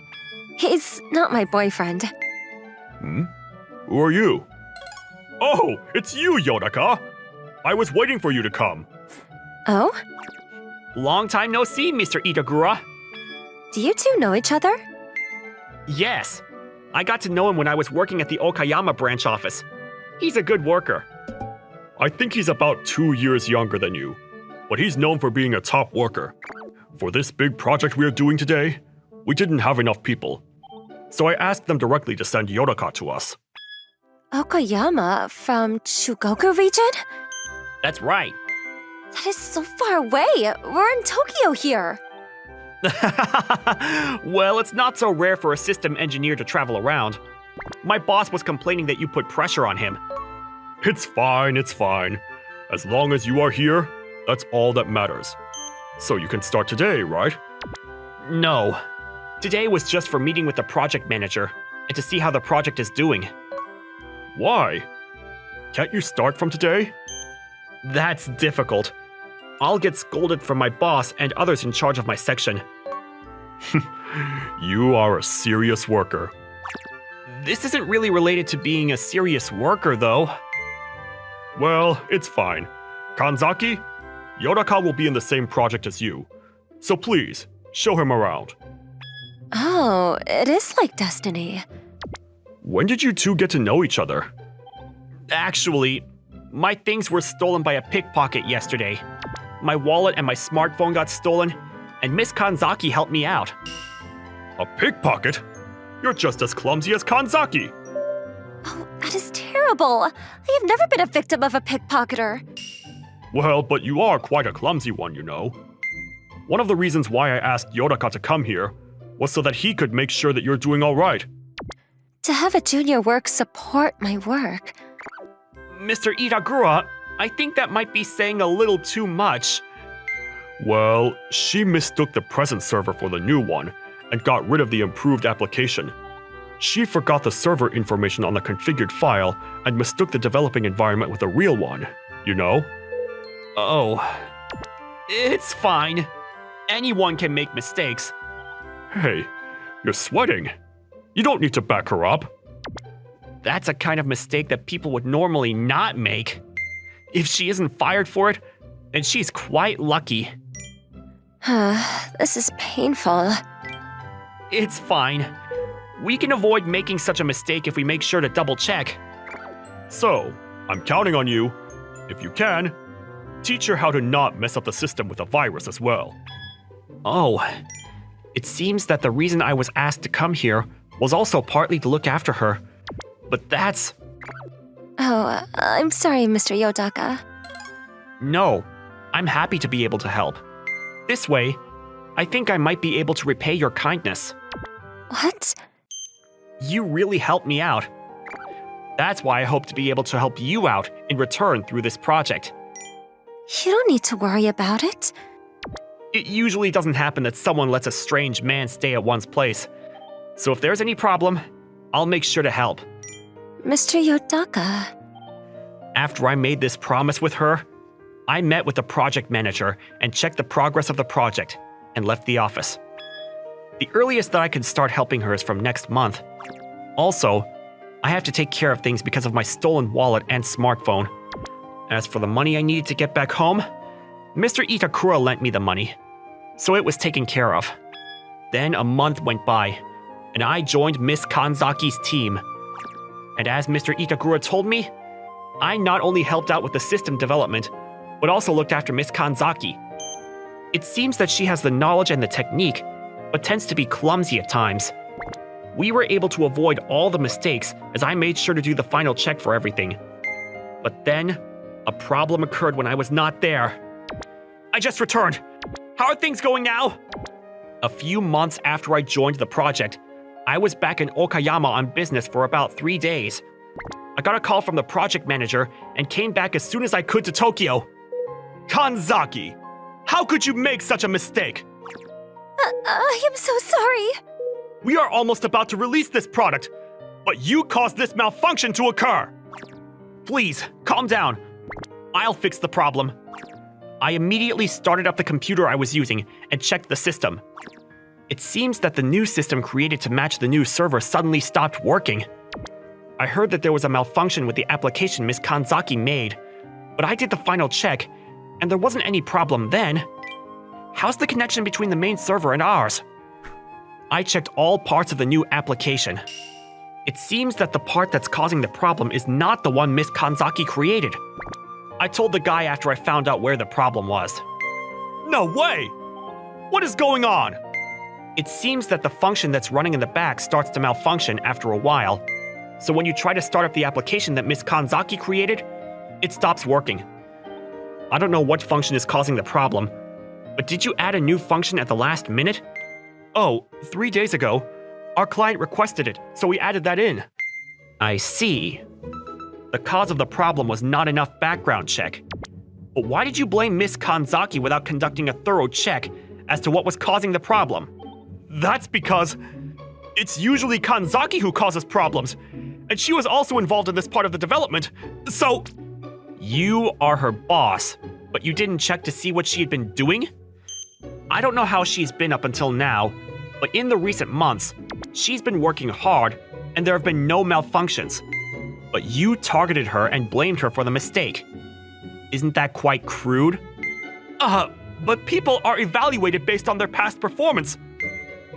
Speaker 3: He's not my boyfriend.
Speaker 8: Who are you? Oh, it's you, Yonaka. I was waiting for you to come.
Speaker 3: Oh?
Speaker 1: Long time no see, Mr. Itagura.
Speaker 3: Do you two know each other?
Speaker 1: Yes. I got to know him when I was working at the Okayama branch office. He's a good worker.
Speaker 8: I think he's about 2 years younger than you, but he's known for being a top worker. For this big project we are doing today, we didn't have enough people. So I asked them directly to send Yonaka to us.
Speaker 3: Okayama from Chugoku region?
Speaker 1: That's right.
Speaker 2: That is so far away. We're in Tokyo here.
Speaker 1: Well, it's not so rare for a system engineer to travel around. My boss was complaining that you put pressure on him.
Speaker 8: It's fine, it's fine. As long as you are here, that's all that matters. So you can start today, right?
Speaker 1: No. Today was just for meeting with the project manager and to see how the project is doing.
Speaker 8: Why? Can't you start from today?
Speaker 1: That's difficult. I'll get scolded from my boss and others in charge of my section.
Speaker 8: You are a serious worker.
Speaker 1: This isn't really related to being a serious worker, though.
Speaker 8: Well, it's fine. Kanzaki, Yoraka will be in the same project as you. So please, show him around.
Speaker 3: Oh, it is like destiny.
Speaker 8: When did you two get to know each other?
Speaker 1: Actually, my things were stolen by a pickpocket yesterday. My wallet and my smartphone got stolen, and Miss Kanzaki helped me out.
Speaker 8: A pickpocket? You're just as clumsy as Kanzaki.
Speaker 3: Oh, that is terrible. I have never been a victim of a pickpocketer.
Speaker 8: Well, but you are quite a clumsy one, you know. One of the reasons why I asked Yoraka to come here was so that he could make sure that you're doing all right.
Speaker 3: To have a junior work support my work.
Speaker 1: Mr. Itagura, I think that might be saying a little too much.
Speaker 8: Well, she mistook the present server for the new one and got rid of the improved application. She forgot the server information on the configured file and mistook the developing environment with a real one, you know?
Speaker 1: Oh. It's fine. Anyone can make mistakes.
Speaker 8: Hey, you're sweating. You don't need to back her up.
Speaker 1: That's a kind of mistake that people would normally not make. If she isn't fired for it, then she's quite lucky.
Speaker 3: This is painful.
Speaker 1: It's fine. We can avoid making such a mistake if we make sure to double check.
Speaker 8: So, I'm counting on you. If you can, teach her how to not mess up the system with a virus as well.
Speaker 1: Oh. It seems that the reason I was asked to come here was also partly to look after her. But that's...
Speaker 3: Oh, I'm sorry, Mr. Yodaka.
Speaker 1: No. I'm happy to be able to help. This way, I think I might be able to repay your kindness.
Speaker 3: What?
Speaker 1: You really helped me out. That's why I hope to be able to help you out in return through this project.
Speaker 3: You don't need to worry about it.
Speaker 1: It usually doesn't happen that someone lets a strange man stay at one's place. So if there's any problem, I'll make sure to help.
Speaker 3: Mr. Yodaka.
Speaker 1: After I made this promise with her, I met with the project manager and checked the progress of the project and left the office. The earliest that I can start helping her is from next month. Also, I have to take care of things because of my stolen wallet and smartphone. As for the money I needed to get back home, Mr. Itakura lent me the money, so it was taken care of. Then a month went by, and I joined Miss Kanzaki's team. And as Mr. Itakura told me, I not only helped out with the system development, but also looked after Miss Kanzaki. It seems that she has the knowledge and the technique, but tends to be clumsy at times. We were able to avoid all the mistakes as I made sure to do the final check for everything. But then, a problem occurred when I was not there. I just returned. How are things going now? A few months after I joined the project, I was back in Okayama on business for about 3 days. I got a call from the project manager and came back as soon as I could to Tokyo. Kanzaki, how could you make such a mistake?
Speaker 3: I am so sorry.
Speaker 1: We are almost about to release this product, but you caused this malfunction to occur. Please, calm down. I'll fix the problem. I immediately started up the computer I was using and checked the system. It seems that the new system created to match the new server suddenly stopped working. I heard that there was a malfunction with the application Miss Kanzaki made, but I did the final check, and there wasn't any problem then. How's the connection between the main server and ours? I checked all parts of the new application. It seems that the part that's causing the problem is not the one Miss Kanzaki created. I told the guy after I found out where the problem was. No way! What is going on? It seems that the function that's running in the back starts to malfunction after a while. So when you try to start up the application that Miss Kanzaki created, it stops working. I don't know what function is causing the problem, but did you add a new function at the last minute? Oh, 3 days ago. Our client requested it, so we added that in. I see. The cause of the problem was not enough background check. But why did you blame Miss Kanzaki without conducting a thorough check as to what was causing the problem? That's because it's usually Kanzaki who causes problems, and she was also involved in this part of the development, so... You are her boss, but you didn't check to see what she had been doing? I don't know how she's been up until now, but in the recent months, she's been working hard, and there have been no malfunctions. But you targeted her and blamed her for the mistake. Isn't that quite crude? But people are evaluated based on their past performance.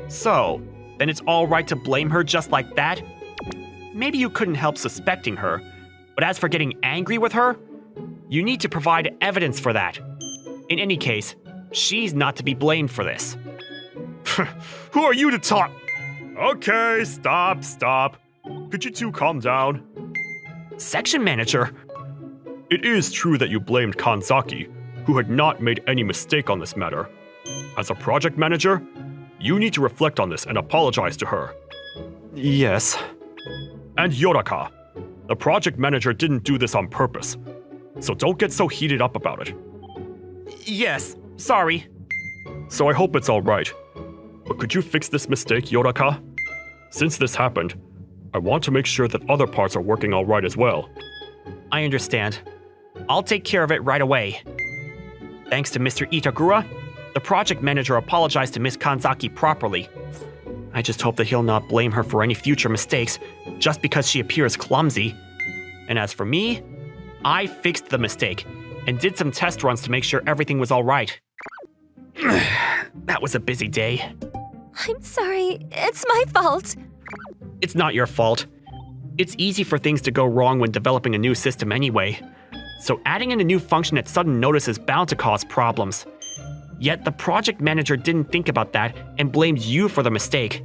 Speaker 1: So, then it's all right to blame her just like that? Maybe you couldn't help suspecting her, but as for getting angry with her, you need to provide evidence for that. In any case, she's not to be blamed for this.
Speaker 8: Who are you to talk? Okay, stop. Could you two calm down?
Speaker 1: Section manager?
Speaker 8: It is true that you blamed Kanzaki, who had not made any mistake on this matter. As a project manager, you need to reflect on this and apologize to her.
Speaker 1: Yes.
Speaker 8: And Yoraka, the project manager didn't do this on purpose, so don't get so heated up about it.
Speaker 1: Yes, sorry.
Speaker 8: So I hope it's alright. But could you fix this mistake, Yoraka? Since this happened, I want to make sure that other parts are working alright as well.
Speaker 1: I understand. I'll take care of it right away. Thanks to Mr. Itagura, the project manager apologized to Miss Kanzaki properly. I just hope that he'll not blame her for any future mistakes just because she appears clumsy. And as for me, I fixed the mistake and did some test runs to make sure everything was all right. That was a busy day.
Speaker 3: I'm sorry, it's my fault.
Speaker 1: It's not your fault. It's easy for things to go wrong when developing a new system anyway. So adding in a new function at sudden notice is bound to cause problems. Yet the project manager didn't think about that and blamed you for the mistake.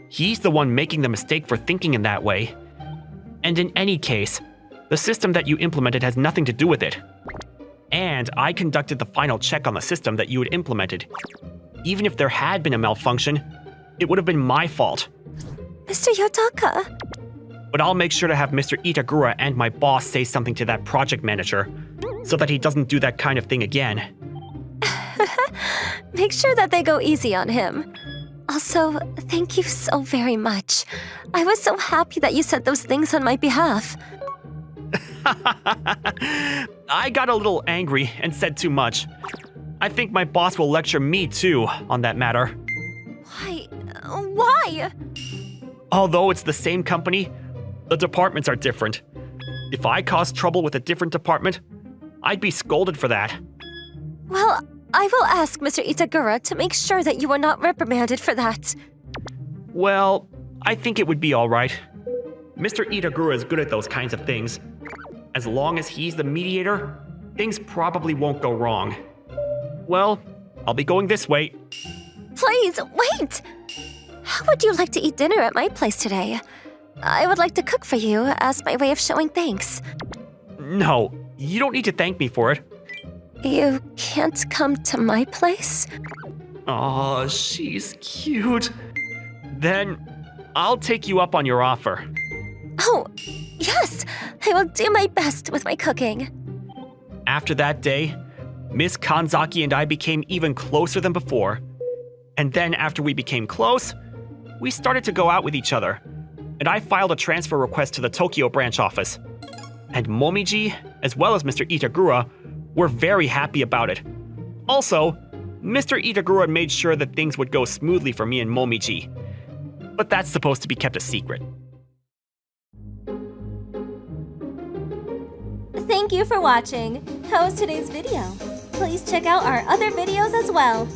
Speaker 1: He's the one making the mistake for thinking in that way. And in any case, the system that you implemented has nothing to do with it. And I conducted the final check on the system that you had implemented. Even if there had been a malfunction, it would have been my fault.
Speaker 3: Mr. Yotaka.
Speaker 1: But I'll make sure to have Mr. Itagura and my boss say something to that project manager, so that he doesn't do that kind of thing again.
Speaker 3: Make sure that they go easy on him. Also, thank you so very much. I was so happy that you said those things on my behalf.
Speaker 1: I got a little angry and said too much. I think my boss will lecture me too on that matter.
Speaker 3: Why?
Speaker 1: Although it's the same company, the departments are different. If I caused trouble with a different department, I'd be scolded for that.
Speaker 3: Well, I will ask Mr. Itagura to make sure that you are not reprimanded for that.
Speaker 1: Well, I think it would be all right. Mr. Itagura is good at those kinds of things. As long as he's the mediator, things probably won't go wrong. Well, I'll be going this way.
Speaker 3: Please, wait! How would you like to eat dinner at my place today? I would like to cook for you as my way of showing thanks.
Speaker 1: No, you don't need to thank me for it.
Speaker 3: You can't come to my place?
Speaker 1: Oh, she's cute. Then I'll take you up on your offer.
Speaker 3: Oh, yes! I will do my best with my cooking.
Speaker 1: After that day, Miss Kanzaki and I became even closer than before. And then after we became close, we started to go out with each other. And I filed a transfer request to the Tokyo branch office. And Momiji, as well as Mr. Itagura, were very happy about it. Also, Mr. Itagura made sure that things would go smoothly for me and Momiji. But that's supposed to be kept a secret.
Speaker 4: Thank you for watching. How was today's video? Please check out our other videos as well.